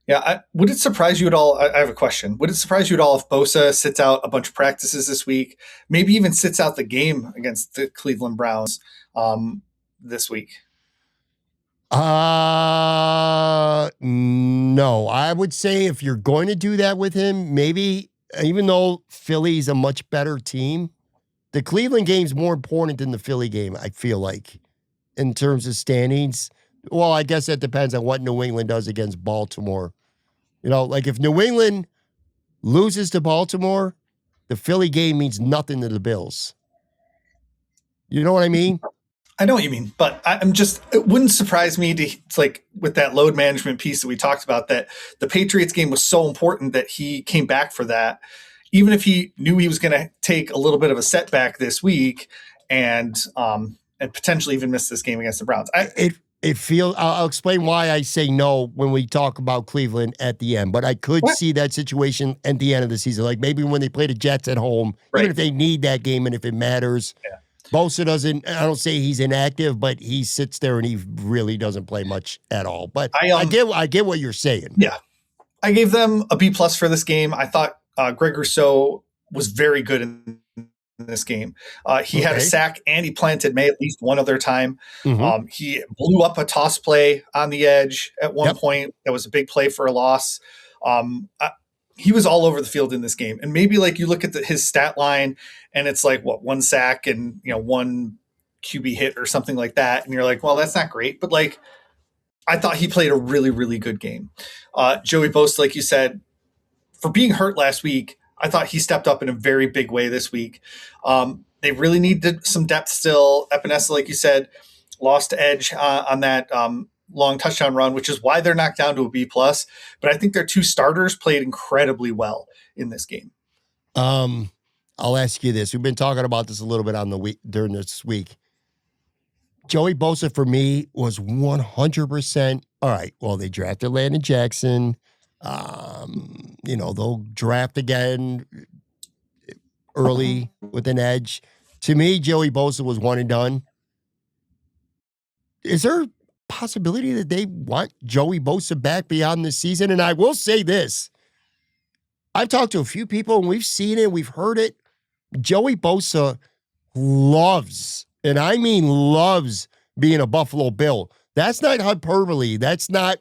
Yeah, would it surprise you at all? I have a question. Would it surprise you at all if Bosa sits out a bunch of practices this week, maybe even sits out the game against the Cleveland Browns this week? No. I would say if you're going to do that with him, maybe, even though Philly's a much better team, the Cleveland game's more important than the Philly game, I feel like, in terms of standings. Well, I guess that depends on what New England does against Baltimore. Like if New England loses to Baltimore, the Philly game means nothing to the Bills. You know what I mean? I know what you mean, but it wouldn't surprise me to like with that load management piece that we talked about, that the Patriots game was so important that he came back for that, even if he knew he was going to take a little bit of a setback this week and potentially even miss this game against the Browns. I'll explain why I say no when we talk about Cleveland at the end, but I could see that situation at the end of the season. Like maybe when they play the Jets at home, right, even if they need that game and if it matters. Yeah. Bosa I don't say he's inactive, but he sits there and he really doesn't play much at all. But I get what you're saying. Yeah. I gave them a B+ for this game. I thought Greg Rousseau was very good in this game. He had a sack and he planted May at least one other time. Mm-hmm. He blew up a toss play on the edge at one point. That was a big play for a loss. He was all over the field in this game. And maybe like you look at his stat line and it's like one sack and one QB hit or something like that. And you're like, well, that's not great. But like, I thought he played a really, really good game. Joey Bosa, like you said, for being hurt last week, I thought he stepped up in a very big way this week. They really needed some depth still. Epinesa, like you said, lost edge on that long touchdown run, which is why they're knocked down to a B+. But I think their two starters played incredibly well in this game. I'll ask you this. We've been talking about this a little bit during this week. Joey Bosa for me was 100%. All right. Well, they drafted Landon Jackson. They'll draft again early with an edge. To me, Joey Bosa was one and done. Is there a possibility that they want Joey Bosa back beyond this season? And I will say this. I've talked to a few people and we've seen it, we've heard it. Joey Bosa loves, and I mean loves, being a Buffalo Bill. That's not hyperbole. That's not,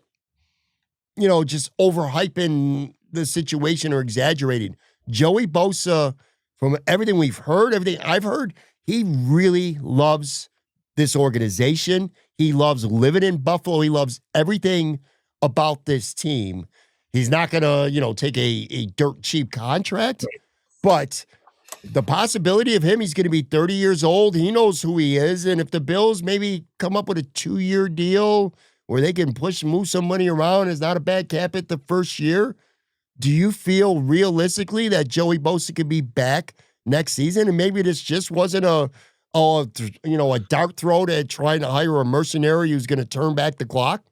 just overhyping the situation or exaggerating. Joey Bosa, from everything we've heard, everything I've heard, he really loves this organization. He loves living in Buffalo. He loves everything about this team. He's not going to, take a dirt cheap contract, but The possibility of him, he's going to be 30 years old. He knows who he is. And if the Bills maybe come up with a 2-year deal where they can move some money around, it's not a bad cap at the first year. Do you feel realistically that Joey Bosa could be back next season? And maybe this just wasn't a dart throw at trying to hire a mercenary who's going to turn back the clock?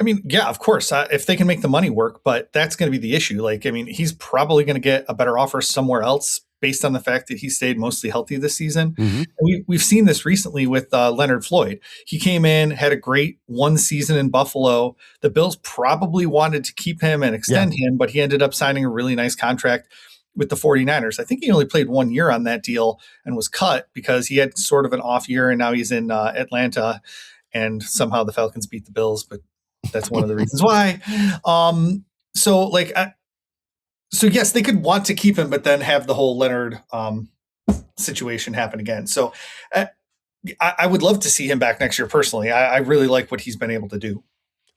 I mean, yeah, of course, if they can make the money work, but that's going to be the issue. Like, I mean, he's probably going to get a better offer somewhere else based on the fact that he stayed mostly healthy this season. Mm-hmm. We've seen this recently with Leonard Floyd. He came in, had a great one season in Buffalo. The Bills probably wanted to keep him and extend him, but he ended up signing a really nice contract with the 49ers. I think he only played 1 year on that deal and was cut because he had sort of an off year, and now he's in Atlanta, and somehow the Falcons beat the Bills, but that's one of the reasons why. So yes, they could want to keep him, but then have the whole Leonard situation happen again. So I would love to see him back next year personally. I really like what he's been able to do.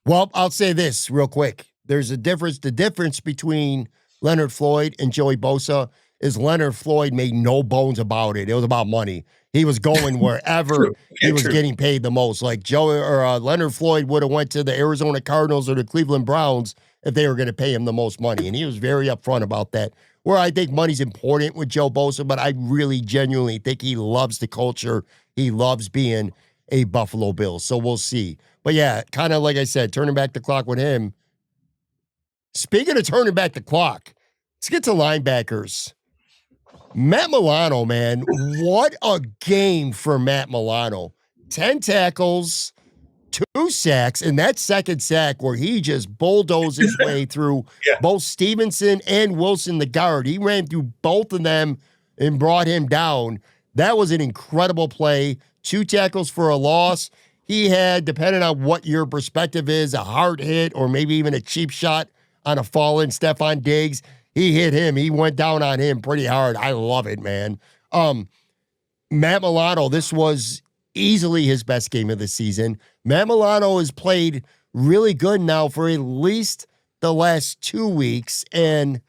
Well, I'll say this real quick. There's a difference. The difference between Leonard Floyd and Joey Bosa is Leonard Floyd made no bones about it. It was about money. He was going wherever he was getting paid the most. Like Leonard Floyd would have went to the Arizona Cardinals or the Cleveland Browns if they were going to pay him the most money. And he was very upfront about that. Where I think money's important with Joe Bosa, but I really genuinely think he loves the culture. He loves being a Buffalo Bill. So we'll see. But yeah, kind of like I said, turning back the clock with him. Speaking of turning back the clock, let's get to linebackers. Matt Milano, man, what a game for Matt Milano. 10 tackles, 2 sacks, and that second sack where he just bulldozed his way through both Stevenson and Wilson, the guard. He ran through both of them and brought him down. That was an incredible play. 2 tackles for a loss. He had, depending on what your perspective is, a hard hit or maybe even a cheap shot on a fallen Stephon Diggs. He hit him. He went down on him pretty hard. I love it, man. Matt Milano, this was easily his best game of the season. Matt Milano has played really good now for at least the last 2 weeks. And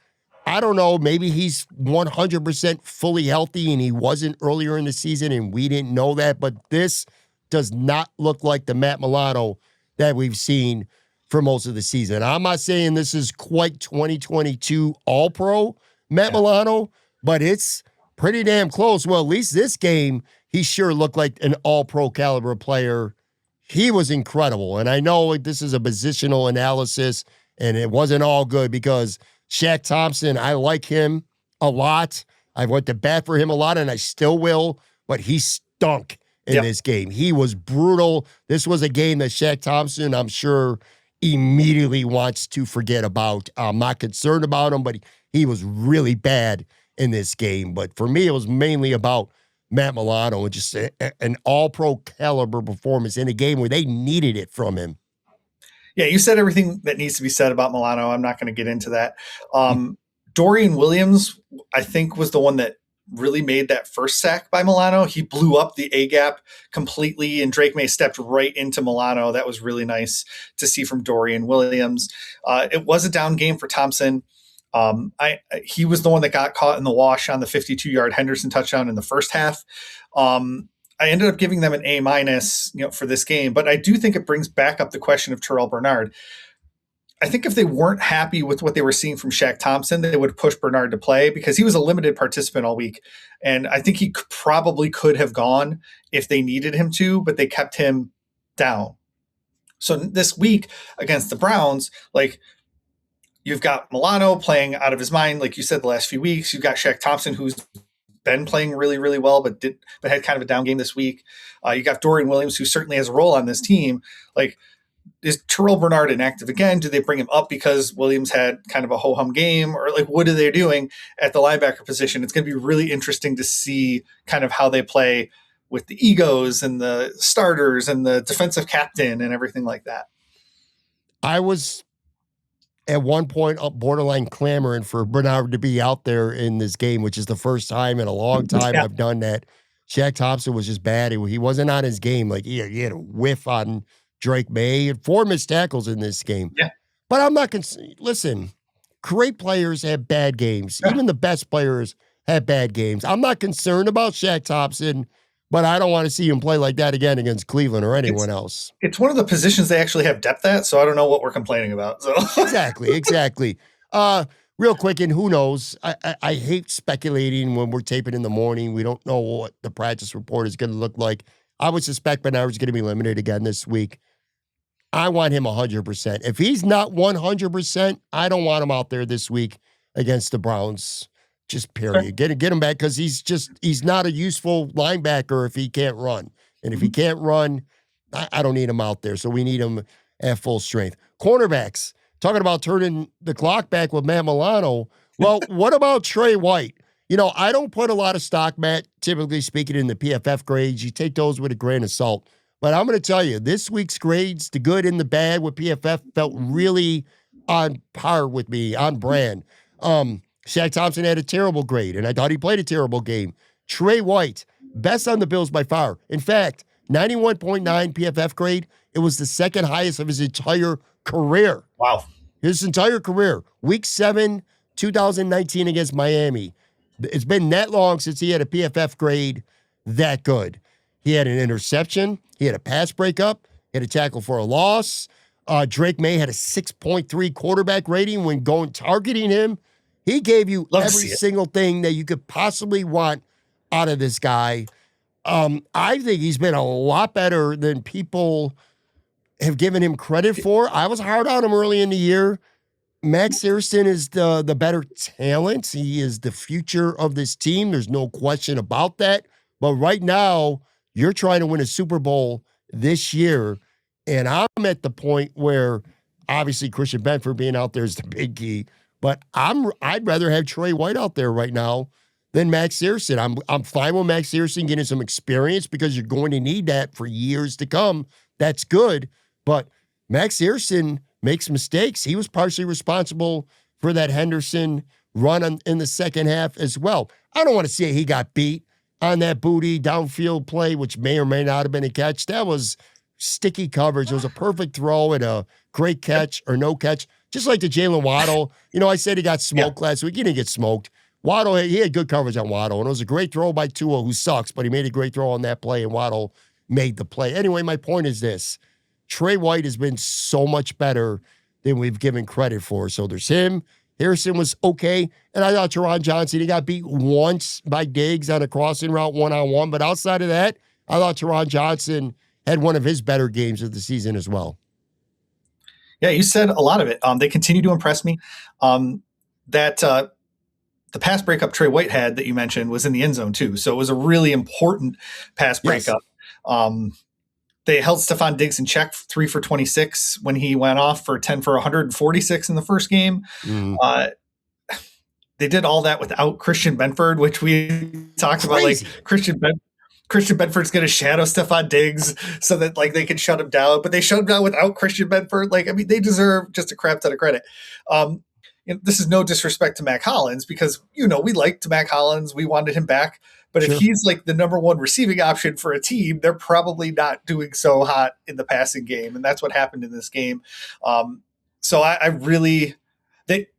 I don't know, maybe he's 100% fully healthy and he wasn't earlier in the season and we didn't know that. But this does not look like the Matt Milano that we've seen for most of the season. I'm not saying this is quite 2022 All-Pro Matt Milano, but it's pretty damn close. Well, at least this game, he sure looked like an All-Pro caliber player. He was incredible. And I know this is a positional analysis, and it wasn't all good because Shaq Thompson, I like him a lot. I went to bat for him a lot, and I still will, but he stunk in this game. He was brutal. This was a game that Shaq Thompson, I'm sure, immediately wants to forget about. I'm not concerned about him, but he was really bad in this game. But for me, it was mainly about Matt Milano and just an all-pro caliber performance in a game where they needed it from him. Yeah, you said everything that needs to be said about Milano. I'm not going to get into that. Dorian Williams, I think, was the one that really made that first sack by Milano. He blew up the A-gap completely, and Drake May stepped right into Milano. That was really nice to see from Dorian Williams. It was a down game for Thompson. He was the one that got caught in the wash on the 52-yard Henderson touchdown in the first half. I ended up giving them an A- for this game, but I do think it brings back up the question of Terrell Bernard. I think if they weren't happy with what they were seeing from Shaq Thompson, they would push Bernard to play because he was a limited participant all week. And I think he probably could have gone if they needed him to, but they kept him down. So this week against the Browns, like, you've got Milano playing out of his mind, like you said, the last few weeks. You've got Shaq Thompson, who's been playing really, really well, but had kind of a down game this week. You got Dorian Williams, who certainly has a role on this team. Like, is Terrell Bernard inactive again? Do they bring him up because Williams had kind of a ho-hum game? Or like, what are they doing at the linebacker position? It's going to be really interesting to see kind of how they play with the egos and the starters and the defensive captain and everything like that. I was at one point borderline clamoring for Bernard to be out there in this game, which is the first time in a long time I've done that. Shaq Thompson was just bad. He wasn't on his game. Like, he had a whiff on Drake May. He had 4 missed tackles in this game. Yeah. But I'm not listen, great players have bad games. Yeah. Even the best players have bad games. I'm not concerned about Shaq Thompson, but I don't want to see him play like that again against Cleveland or anyone else. It's one of the positions they actually have depth at, so I don't know what we're complaining about. So Exactly. Real quick, and who knows? I hate speculating when we're taping in the morning. We don't know what the practice report is going to look like. I would suspect Bernard's going to be limited again this week. I want him 100%. If he's not 100%, I don't want him out there this week against the Browns. Just period. Get him back because he's not a useful linebacker if he can't run. And if he can't run, I don't need him out there. So we need him at full strength. Cornerbacks, talking about turning the clock back with Matt Milano. Well, what about Trey White? I don't put a lot of stock, Matt, typically speaking, in the PFF grades. You take those with a grain of salt. But I'm going to tell you, this week's grades, the good and the bad with PFF, felt really on par with me, on brand. Shaq Thompson had a terrible grade, and I thought he played a terrible game. Trey White, best on the Bills by far. In fact, 91.9 PFF grade. It was the second highest of his entire career. Wow. His entire career. Week 7, 2019 against Miami. It's been that long since he had a PFF grade that good. He had an interception. He had a pass breakup. He had a tackle for a loss. Drake May had a 6.3 quarterback rating when targeting him. He gave you every single thing that you could possibly want out of this guy. I think he's been a lot better than people have given him credit for. I was hard on him early in the year. Max Harrison is the better talent. He is the future of this team. There's no question about that. But right now, you're trying to win a Super Bowl this year, and I'm at the point where obviously Christian Benford being out there is the big key. But I'd rather have Trey White out there right now than Max Harrison. I'm fine with Max Harrison getting some experience because you're going to need that for years to come. That's good. But Max Harrison makes mistakes. He was partially responsible for that Henderson run in the second half as well. I don't want to say he got beat on that booty downfield play, which may or may not have been a catch. That was sticky coverage. It was a perfect throw and a great catch or no catch. Just like the Jalen Waddle. I said he got smoked last week. He didn't get smoked. Waddle, he had good coverage on Waddle, and it was a great throw by Tua, who sucks, but he made a great throw on that play, and Waddle made the play. Anyway, my point is this. Trey White has been so much better than we've given credit for. So there's him. Harrison was okay. And I thought Teron Johnson, he got beat once by Diggs on a crossing route one-on-one. But outside of that, I thought Teron Johnson had one of his better games of the season as well. Yeah, you said a lot of it. They continue to impress me. The pass breakup Trey White had that you mentioned was in the end zone too. So it was a really important pass breakup. Yes. They held Stephon Diggs in check 3 for 26 when he went off for 10 for 146 in the first game. They did all that without Christian Benford, which we talked about. Like Christian Benford's going to shadow Stephon Diggs so that like they can shut him down, but they shut him down without Christian Benford. Like, I mean, they deserve just a crap ton of credit. This is no disrespect to Mac Hollins because, we liked Mac Hollins. We wanted him back. But if he's like the number one receiving option for a team, they're probably not doing so hot in the passing game. And that's what happened in this game. So I really,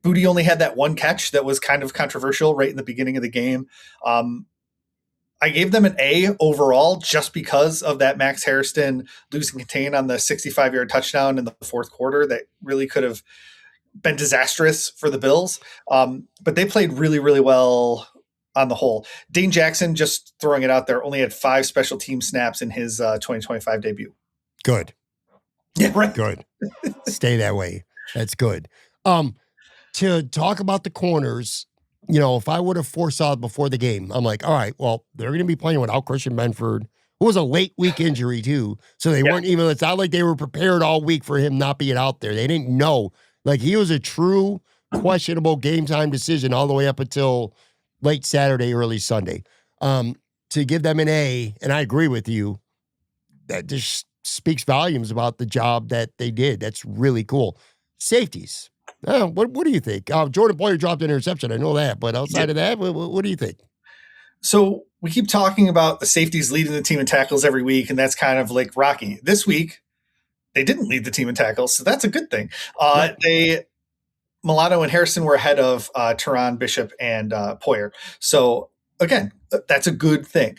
Booty only had that one catch that was kind of controversial right in the beginning of the game. I gave them an A overall just because of that Max Harrison lose and contain on the 65-yard touchdown in the fourth quarter that really could have been disastrous for the Bills. But they played really, really well on the whole. Dane Jackson, just throwing it out there, only had 5 special team snaps in his 2025 debut. Good. Yeah, right. Good. Stay that way. That's good. To talk about the corners, if I would have foresaw before the game, I'm like, all right, well, they're going to be playing without Christian Benford, who was a late week injury too. So they weren't even, it's not like they were prepared all week for him not being out there. They didn't know. Like, he was a true questionable game time decision all the way up until late Saturday, early Sunday. To give them an A, and I agree with you, that just speaks volumes about the job that they did. That's really cool. Safeties. What do you think? Jordan Poyer dropped an interception. I know that. But outside of that, what do you think? So we keep talking about the safeties leading the team in tackles every week, and that's kind of like Rocky. This week, they didn't lead the team in tackles, so that's a good thing. Milano and Harrison were ahead of Turan, Bishop, and Poyer. So again, that's a good thing.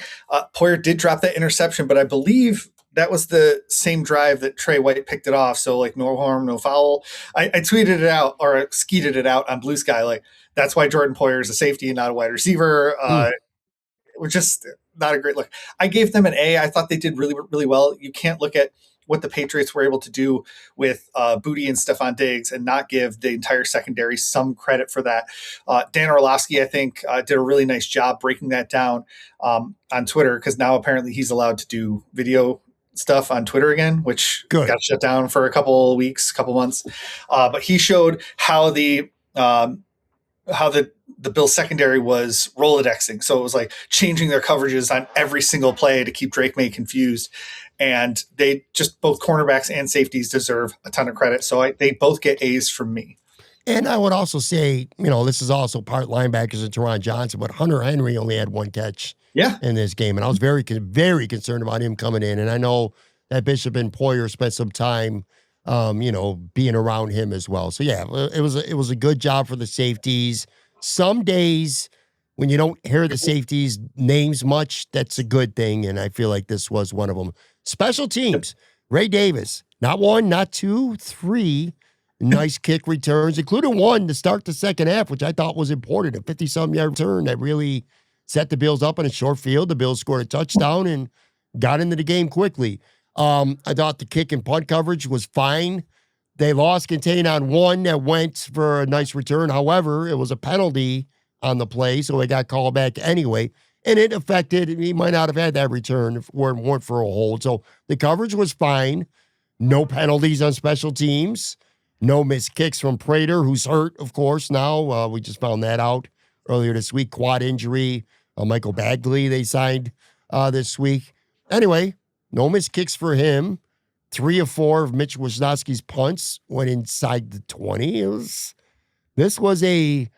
Poyer did drop that interception, but I believe that was the same drive that Trey White picked it off. So like no harm, no foul. I tweeted it out or skeeted it out on Blue Sky. Like that's why Jordan Poyer is a safety and not a wide receiver. It was just not a great look. I gave them an A. I thought they did really, really well. You can't look at what the Patriots were able to do with Booty and Stephon Diggs and not give the entire secondary some credit for that. Dan Orlovsky, I think, did a really nice job breaking that down on Twitter, because now apparently he's allowed to do video stuff on Twitter again, which got shut down for a couple weeks, couple months. But he showed how the Bills secondary was Rolodexing. So it was like changing their coverages on every single play to keep Drake May confused. And they just, both cornerbacks and safeties deserve a ton of credit. So they both get A's from me. And I would also say, this is also part linebackers and Teron Johnson, but Hunter Henry only had one catch in this game. And I was very, very concerned about him coming in. And I know that Bishop and Poyer spent some time, being around him as well. So yeah, it was a good job for the safeties. Some days when you don't hear the safeties' names much, that's a good thing. And I feel like this was one of them. Special teams, Ray Davis, not one, not two, three nice kick returns, including one to start the second half, which I thought was important. A 50-something yard return that really set the Bills up in a short field. The Bills scored a touchdown and got into the game quickly. I thought the kick and punt coverage was fine. They lost contain on one that went for a nice return. However, it was a penalty on the play, so it got called back anyway. And it affected, he might not have had that return if it weren't for a hold. So the coverage was fine. No penalties on special teams. No missed kicks from Prater, who's hurt, of course, now. We just found that out earlier this week. Quad injury. Michael Bagley they signed this week. Anyway, no missed kicks for him. 3 of 4 of Mitch Wisnowski's punts went inside the 20. This was a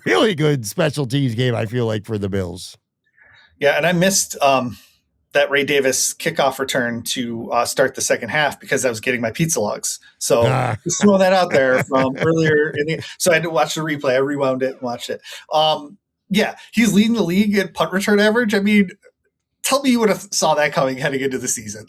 really good special teams game, I feel like, for the Bills. Yeah, and I missed that Ray Davis kickoff return to start the second half because I was getting my pizza logs. So just throw that out there from earlier. So I had to watch the replay. I rewound it and watched it. Yeah, he's leading the league in punt return average. I mean, tell me you would have saw that coming heading into the season.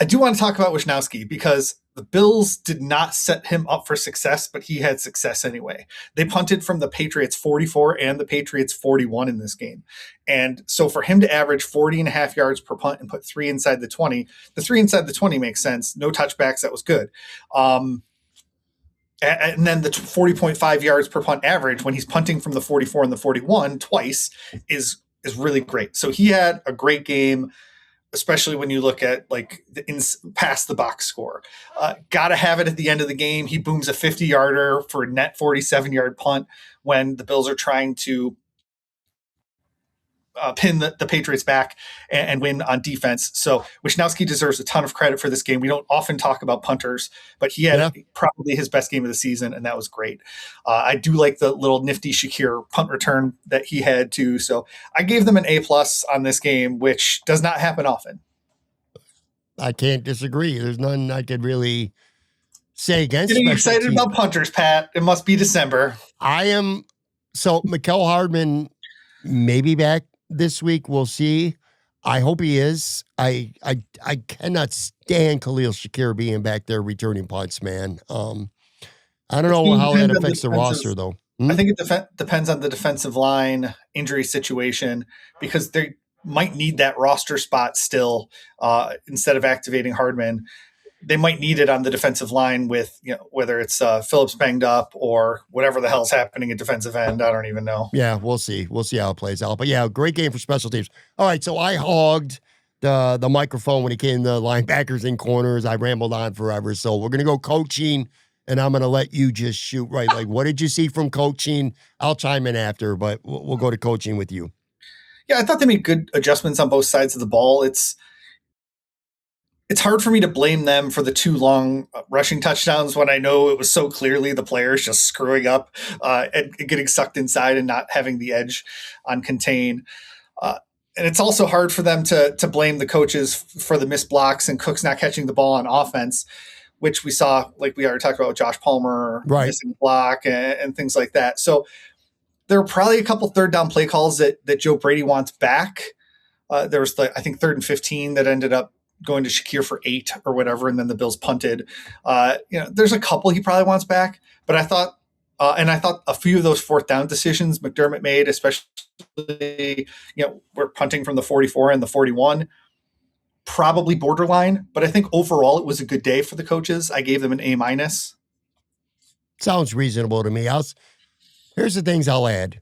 I do want to talk about Wisnowski because the Bills did not set him up for success, but he had success anyway. They punted from the Patriots 44 and the Patriots 41 in this game. And so for him to average 40 and a half yards per punt and put 3 inside the 20, the 3 inside the 20 makes sense. No touchbacks. That was good. And then the 40.5 yards per punt average when he's punting from the 44 and the 41 twice is really great. So he had a great game, especially when you look at like past the box score. Got to have it at the end of the game. He booms a 50-yarder for a net 47-yard punt when the Bills are trying to pin the Patriots back and win on defense. So Wisnowski deserves a ton of credit for this game. We don't often talk about punters, but he had probably his best game of the season, and that was great. I do like the little nifty Shakir punt return that he had too. So I gave them an A+ on this game, which does not happen often. I can't disagree. There's none I could really say against. Getting excited about punters, Pat. It must be December. I am. So Mecole Hardman may be back this week. We'll see. I hope he is. I cannot stand Khalil Shakir being back there returning punts, man. I don't know how that affects the roster, though. I think it depends on the defensive line injury situation, because they might need that roster spot still instead of activating Hardman. They might need it on the defensive line with, whether it's Phillips banged up or whatever the hell's happening at defensive end. I don't even know. Yeah, we'll see. We'll see how it plays out. But yeah, great game for special teams. All right, so I hogged the microphone when it came to linebackers and corners. I rambled on forever. So we're going to go coaching, and I'm going to let you just shoot right. Like, what did you see from coaching? I'll chime in after, but we'll go to coaching with you. Yeah, I thought they made good adjustments on both sides of the ball. It's hard for me to blame them for the 2 long rushing touchdowns when I know it was so clearly the players just screwing up and getting sucked inside and not having the edge on contain. And it's also hard for them to blame the coaches for the missed blocks and Cooks not catching the ball on offense which we saw, like we already talked about, Josh Palmer missing block and things like that. So there were probably a couple third down play calls that Joe Brady wants back. There was I think 3rd and 15 that ended up going to Shakir for 8 or whatever, and then the Bills punted. There's a couple he probably wants back, but I thought a few of those 4th down decisions McDermott made, especially, we're punting from the 44 and the 41, probably borderline, but I think overall it was a good day for the coaches. I gave them an A-. Sounds reasonable to me. Here's the things I'll add.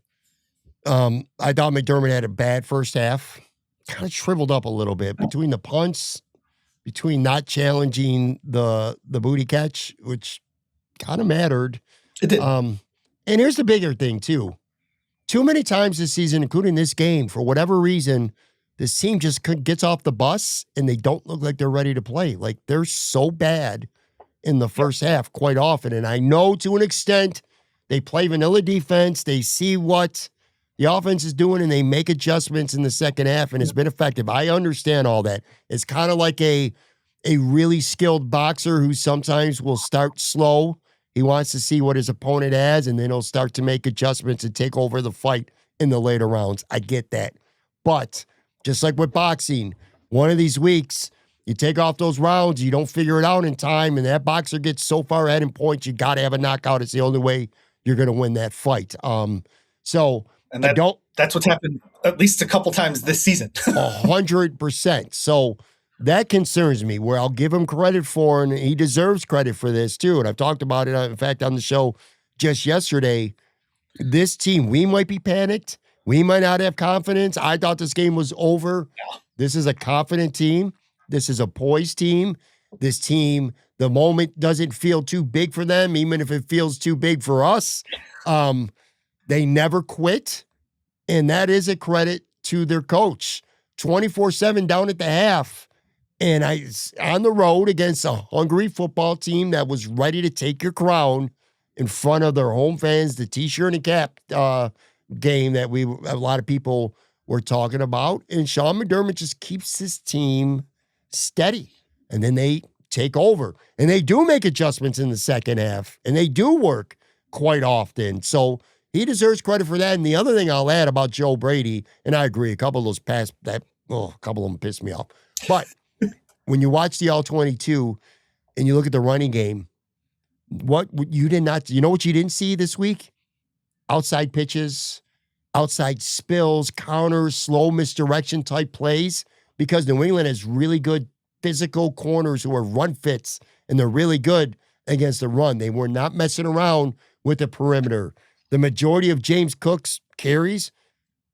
I thought McDermott had a bad first half, kind of shriveled up a little bit between the punts, between not challenging the booty catch, which kind of mattered. It did. And here's the bigger thing, too. Too many times this season, including this game, for whatever reason, this team just gets off the bus and they don't look like they're ready to play. Like, they're so bad in the first half quite often. And I know to an extent they play vanilla defense. They see what the offense is doing and they make adjustments in the second half, and it's been effective. I understand all that. It's kind of like a really skilled boxer who sometimes will start slow. He wants to see what his opponent has, and then he'll start to make adjustments and take over the fight in the later rounds. I get that. But just like with boxing, one of these weeks, you take off those rounds, you don't figure it out in time, and that boxer gets so far ahead in points, you got to have a knockout. It's the only way you're going to win that fight. And that's what's happened at least a couple times this season. 100%. So that concerns me, where I'll give him credit for, and he deserves credit for this too. And I've talked about it, in fact, on the show just yesterday. This team, we might be panicked. We might not have confidence. I thought this game was over. Yeah. This is a confident team. This is a poised team. This team, the moment doesn't feel too big for them, even if it feels too big for us. They never quit, and that is a credit to their coach. 24/7 down at the half, and on the road against a hungry football team that was ready to take your crown in front of their home fans, the T-shirt and cap game that a lot of people were talking about. And Sean McDermott just keeps his team steady, and then they take over, and they do make adjustments in the second half, and they do work quite often. So he deserves credit for that. And the other thing I'll add about Joe Brady, and I agree, a couple of those a couple of them pissed me off. But when you watch the All-22 and you look at the running game, what you know what you didn't see this week? Outside pitches, outside spills, counters, slow misdirection type plays, because New England has really good physical corners who are run fits, and they're really good against the run. They were not messing around with the perimeter. The majority of James Cook's carries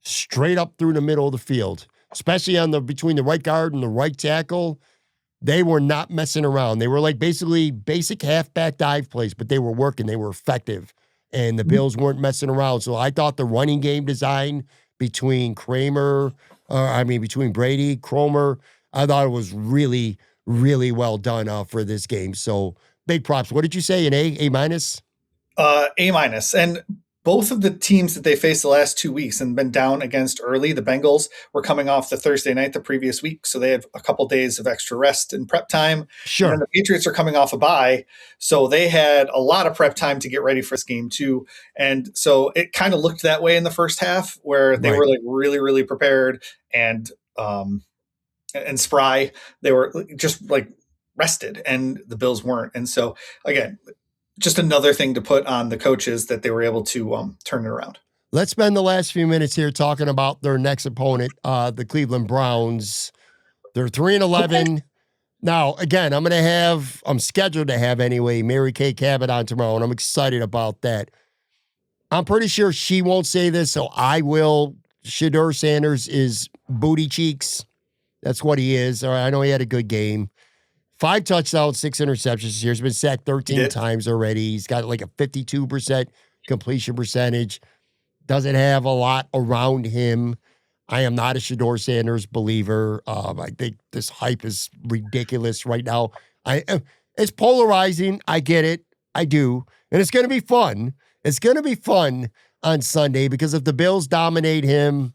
straight up through the middle of the field, especially between the right guard and the right tackle. They were not messing around. They were like basically basic halfback dive plays, but they were working. They were effective, and the Bills weren't messing around. So I thought the running game design between between Brady, Cromer, I thought it was really, really well done for this game. So big props. What did you say, an A? A-. And both of the teams that they faced the last 2 weeks and been down against early, the Bengals were coming off the Thursday night the previous week, so they had a couple days of extra rest and prep time. Sure. And the Patriots are coming off a bye, so they had a lot of prep time to get ready for this game too. And so it kind of looked that way in the first half, where they were like really, really prepared and spry. They were just like rested, and the Bills weren't. And so again, just another thing to put on the coaches that they were able to turn it around. Let's spend the last few minutes here talking about their next opponent, the Cleveland Browns. They're 3-11. Okay. Now, again, I'm scheduled to have anyway, Mary Kay Cabot on tomorrow, and I'm excited about that. I'm pretty sure she won't say this, so I will. Shedeur Sanders is booty cheeks. That's what he is. I know he had a good game. 5 touchdowns, 6 interceptions this year. He's been sacked 13 times already. He's got like a 52% completion percentage. Doesn't have a lot around him. I am not a Shedeur Sanders believer. I think this hype is ridiculous right now. It's polarizing. I get it. I do. And it's going to be fun. It's going to be fun on Sunday, because if the Bills dominate him,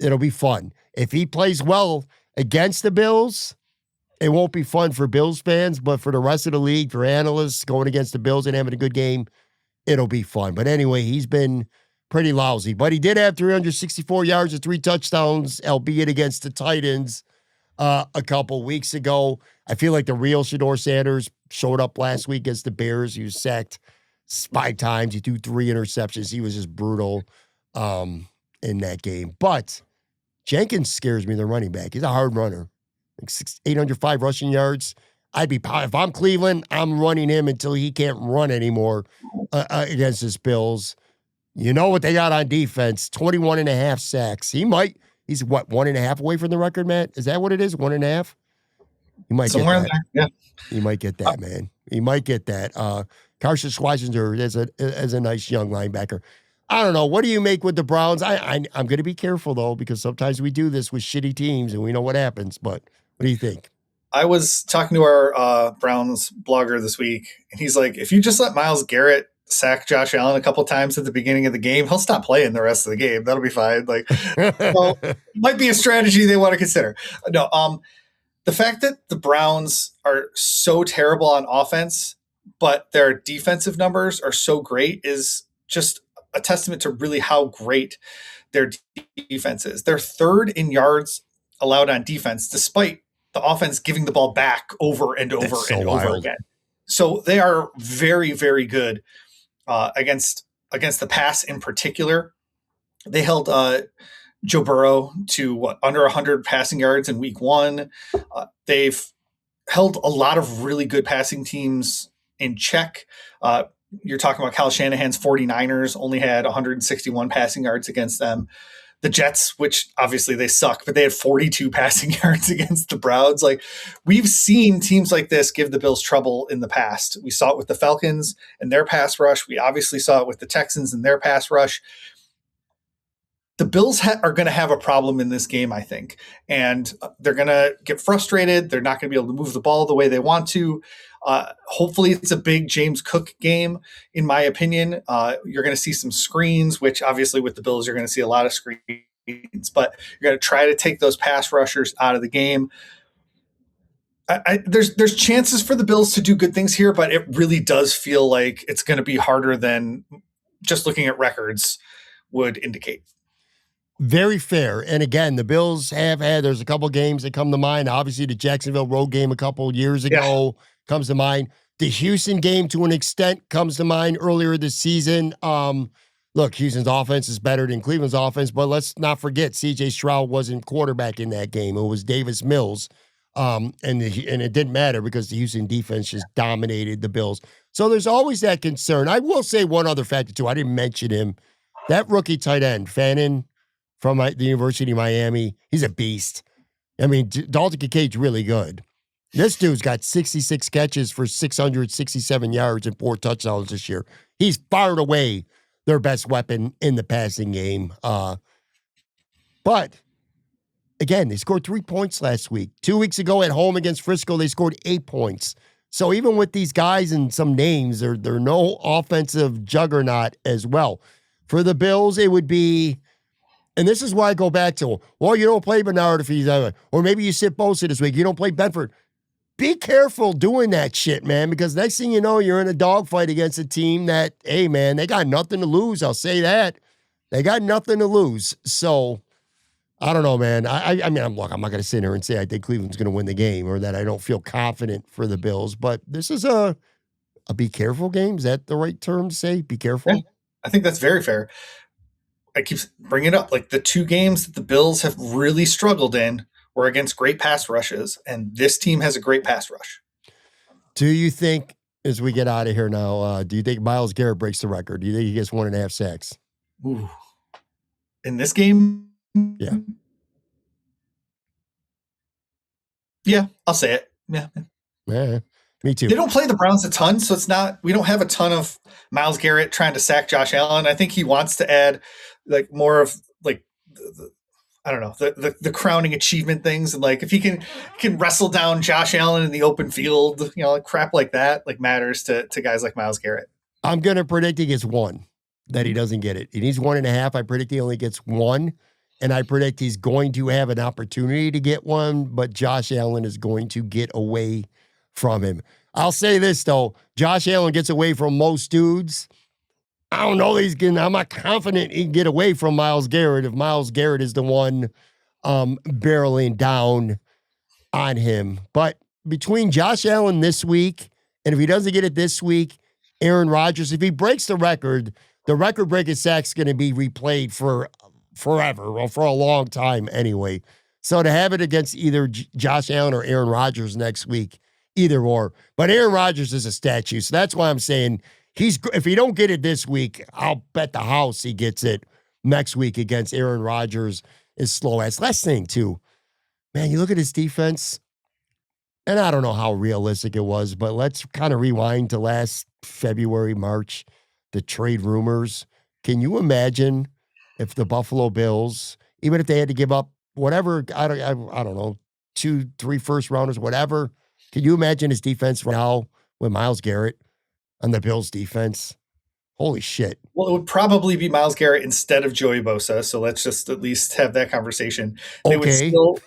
it'll be fun. If he plays well against the Bills, It won't be fun for Bills fans, but for the rest of the league, for analysts going against the Bills and having a good game, it'll be fun. But anyway, he's been pretty lousy. But he did have 364 yards and 3 touchdowns, albeit against the Titans a couple weeks ago. I feel like the real Shedeur Sanders showed up last week against the Bears. He was sacked 5 times. He threw 3 interceptions. He was just brutal in that game. But Jenkins scares me, the running back. He's a hard runner. Like 805 rushing yards. If I'm Cleveland, I'm running him until he can't run anymore against his Bills. You know what they got on defense? 21 and a half sacks. He's what, 1.5 away from the record, Matt? Is that what it is? 1.5? He might somewhere get that. in there. Yeah. He might get that, man. He might get that. Carson Schweizinger is a nice young linebacker. I don't know. What do you make with the Browns? I'm going to be careful, though, because sometimes we do this with shitty teams and we know what happens. But what do you think? I was talking to our Browns blogger this week, and he's like, if you just let Myles Garrett sack Josh Allen a couple times at the beginning of the game, he'll stop playing the rest of the game. That'll be fine. Like, well, might be a strategy they want to consider. No, the fact that the Browns are so terrible on offense, but their defensive numbers are so great is just a testament to really how great their defense is. They're third in yards allowed on defense, despite the offense giving the ball back over and over over again. So they are very, very good against the pass in particular. They held Joe Burrow to under 100 passing yards in week 1. They've held a lot of really good passing teams in check. You're talking about Kyle Shanahan's 49ers only had 161 passing yards against them. The Jets, which obviously they suck, but they had 42 passing yards against the Browns. Like, we've seen teams like this give the Bills trouble in the past. We saw it with the Falcons and their pass rush. We obviously saw it with the Texans and their pass rush. The Bills are going to have a problem in this game, I think, and they're going to get frustrated. They're not going to be able to move the ball the way they want to. Hopefully it's a big James Cook game, in my opinion. You're going to see some screens, which obviously with the Bills, you're going to see a lot of screens, but you're going to try to take those pass rushers out of the game. There's chances for the Bills to do good things here, but it really does feel like it's going to be harder than just looking at records would indicate. Very fair. And again, the Bills there's a couple games that come to mind. Obviously, the Jacksonville road game a couple years ago comes to mind. The Houston game, to an extent, comes to mind earlier this season. Look, Houston's offense is better than Cleveland's offense, but let's not forget C.J. Stroud wasn't quarterback in that game. It was Davis Mills. And it didn't matter because the Houston defense just dominated the Bills. So there's always that concern. I will say one other factor, too. I didn't mention him. That rookie tight end, Fannin, from the University of Miami, he's a beast. I mean, Dalton Kincaid's really good. This dude's got 66 catches for 667 yards and 4 touchdowns this year. He's far and away their best weapon in the passing game. But, again, they scored 3 points last week. 2 weeks ago at home against Frisco, they scored 8 points. So even with these guys and some names, they're no offensive juggernaut as well. For the Bills, it would be... And this is why I go back to, well, you don't play Bernard if he's or maybe you sit Bosa this week. You don't play Benford. Be careful doing that shit, man, because next thing you know, you're in a dogfight against a team that, hey, man, they got nothing to lose. I'll say that. They got nothing to lose. So, I don't know, man. I mean, I'm not going to sit here and say I think Cleveland's going to win the game or that I don't feel confident for the Bills, but this is a be careful game. Is that the right term to say? Be careful? Yeah, I think that's very fair. I keep bringing it up. Like, the 2 games that the Bills have really struggled in were against great pass rushes, and this team has a great pass rush. Do you think, as we get out of here now, do you think Myles Garrett breaks the record? Do you think he gets 1.5 sacks? Ooh. In this game? Yeah. Yeah, I'll say it. Yeah. Me too. They don't play the Browns a ton, so we don't have a ton of Myles Garrett trying to sack Josh Allen. I think he wants to add like more of like I don't know, the crowning achievement things, and like if he can wrestle down Josh Allen in the open field, you know, like crap like that, like matters to guys like Myles Garrett. I'm gonna predict he gets 1, that he doesn't get it. He needs 1.5. I predict he only gets 1. and I predict he's going to have an opportunity to get one, but Josh Allen is going to get away from him. I'll say this, though. Josh Allen gets away from most dudes. I don't know I'm not confident he can get away from Myles Garrett if Myles Garrett is the one barreling down on him. But between Josh Allen this week, and if he doesn't get it this week, Aaron Rodgers, if he breaks the record-breaking sack's going to be replayed for forever, or for a long time anyway. So to have it against either Josh Allen or Aaron Rodgers next week, either or. But Aaron Rodgers is a statue, so that's why I'm saying if he don't get it this week, I'll bet the house he gets it next week against Aaron Rodgers is slow ass. Last thing, too. Man, you look at his defense, and I don't know how realistic it was, but let's kind of rewind to last February, March, the trade rumors. Can you imagine if the Buffalo Bills, even if they had to give up whatever, I don't know, 2-3 first rounders, whatever, can you imagine his defense right now with Myles Garrett on the Bills defense? Holy shit. Well, it would probably be Myles Garrett instead of Joey Bosa. So let's just at least have that conversation. They would still,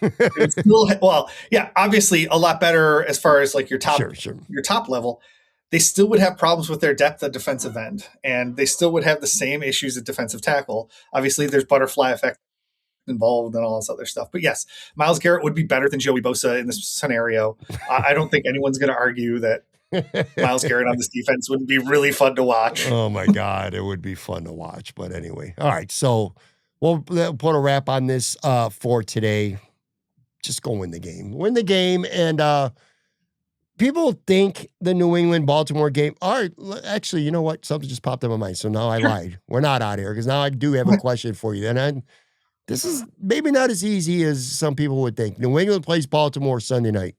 well, yeah, obviously a lot better as far as like your top level. They still would have problems with their depth at defensive end, and they still would have the same issues at defensive tackle. Obviously, there's butterfly effect involved and all this other stuff. But yes, Myles Garrett would be better than Joey Bosa in this scenario. I don't think anyone's going to argue that Myles Garrett on this defense would be really fun to watch. Oh, my God. It would be fun to watch. But anyway. All right. So we'll put a wrap on this for today. Just go win the game. Win the game. And people think the New England-Baltimore game. All right. Actually, you know what? Something just popped in my mind. So now I lied. We're not out here because now I do have a question for you. And this is maybe not as easy as some people would think. New England plays Baltimore Sunday night.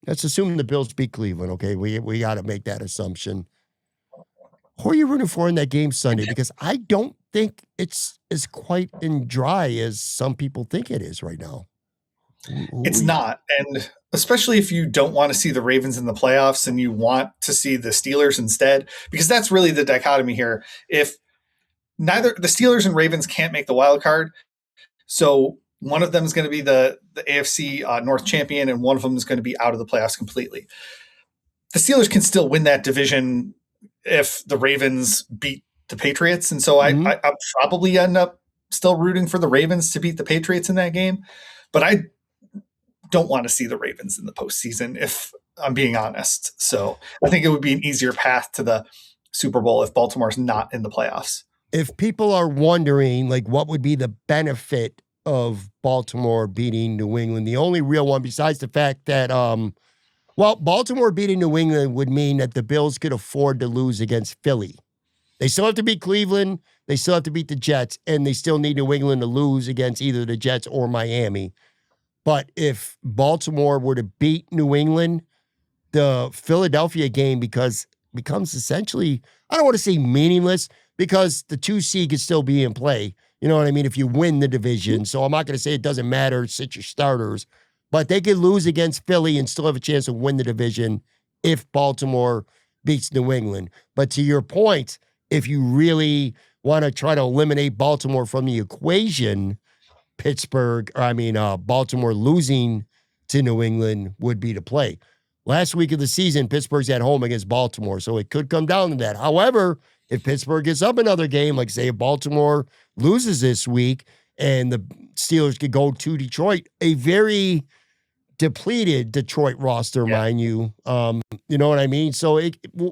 Let's assume the Bills beat Cleveland, okay? We got to make that assumption. Who are you rooting for in that game Sunday? Because I don't think it's as quite and dry as some people think it is right now. It's not. And especially if you don't want to see the Ravens in the playoffs and you want to see the Steelers instead, because that's really the dichotomy here. If neither the Steelers and Ravens can't make the wild card, so one of them is going to be the AFC North champion, and one of them is going to be out of the playoffs completely. The Steelers can still win that division if the Ravens beat the Patriots. And so I probably end up still rooting for the Ravens to beat the Patriots in that game. But I don't want to see the Ravens in the postseason, if I'm being honest. So I think it would be an easier path to the Super Bowl if Baltimore's not in the playoffs. If people are wondering, like, what would be the benefit of Baltimore beating New England, the only real one, besides the fact that, Baltimore beating New England would mean that the Bills could afford to lose against Philly. They still have to beat Cleveland, they still have to beat the Jets, and they still need New England to lose against either the Jets or Miami. But if Baltimore were to beat New England, the Philadelphia game becomes essentially, I don't want to say meaningless, because the 2 seed could still be in play. You know what I mean? If you win the division. So I'm not going to say it doesn't matter, sit your starters. But they could lose against Philly and still have a chance to win the division if Baltimore beats New England. But to your point, if you really want to try to eliminate Baltimore from the equation, Baltimore losing to New England would be the play. Last week of the season, Pittsburgh's at home against Baltimore, so it could come down to that. However, if Pittsburgh gets up another game, like say if Baltimore loses this week and the Steelers could go to Detroit, a very depleted Detroit roster, mind you. You know what I mean? So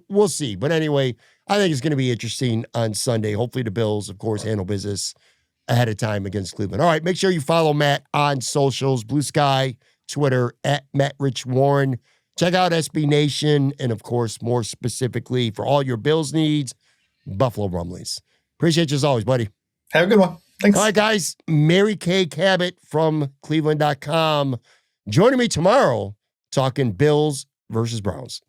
we'll see. But anyway, I think it's going to be interesting on Sunday. Hopefully the Bills, of course, handle business ahead of time against Cleveland. All right, make sure you follow Matt on socials, Blue Sky, Twitter, @MattRichWarren. Check out SB Nation, and of course, more specifically, for all your Bills needs, Buffalo Rumblings. Appreciate you as always, buddy. Have a good one. Thanks. All right, guys. Mary Kay Cabot from Cleveland.com joining me tomorrow talking Bills versus Browns.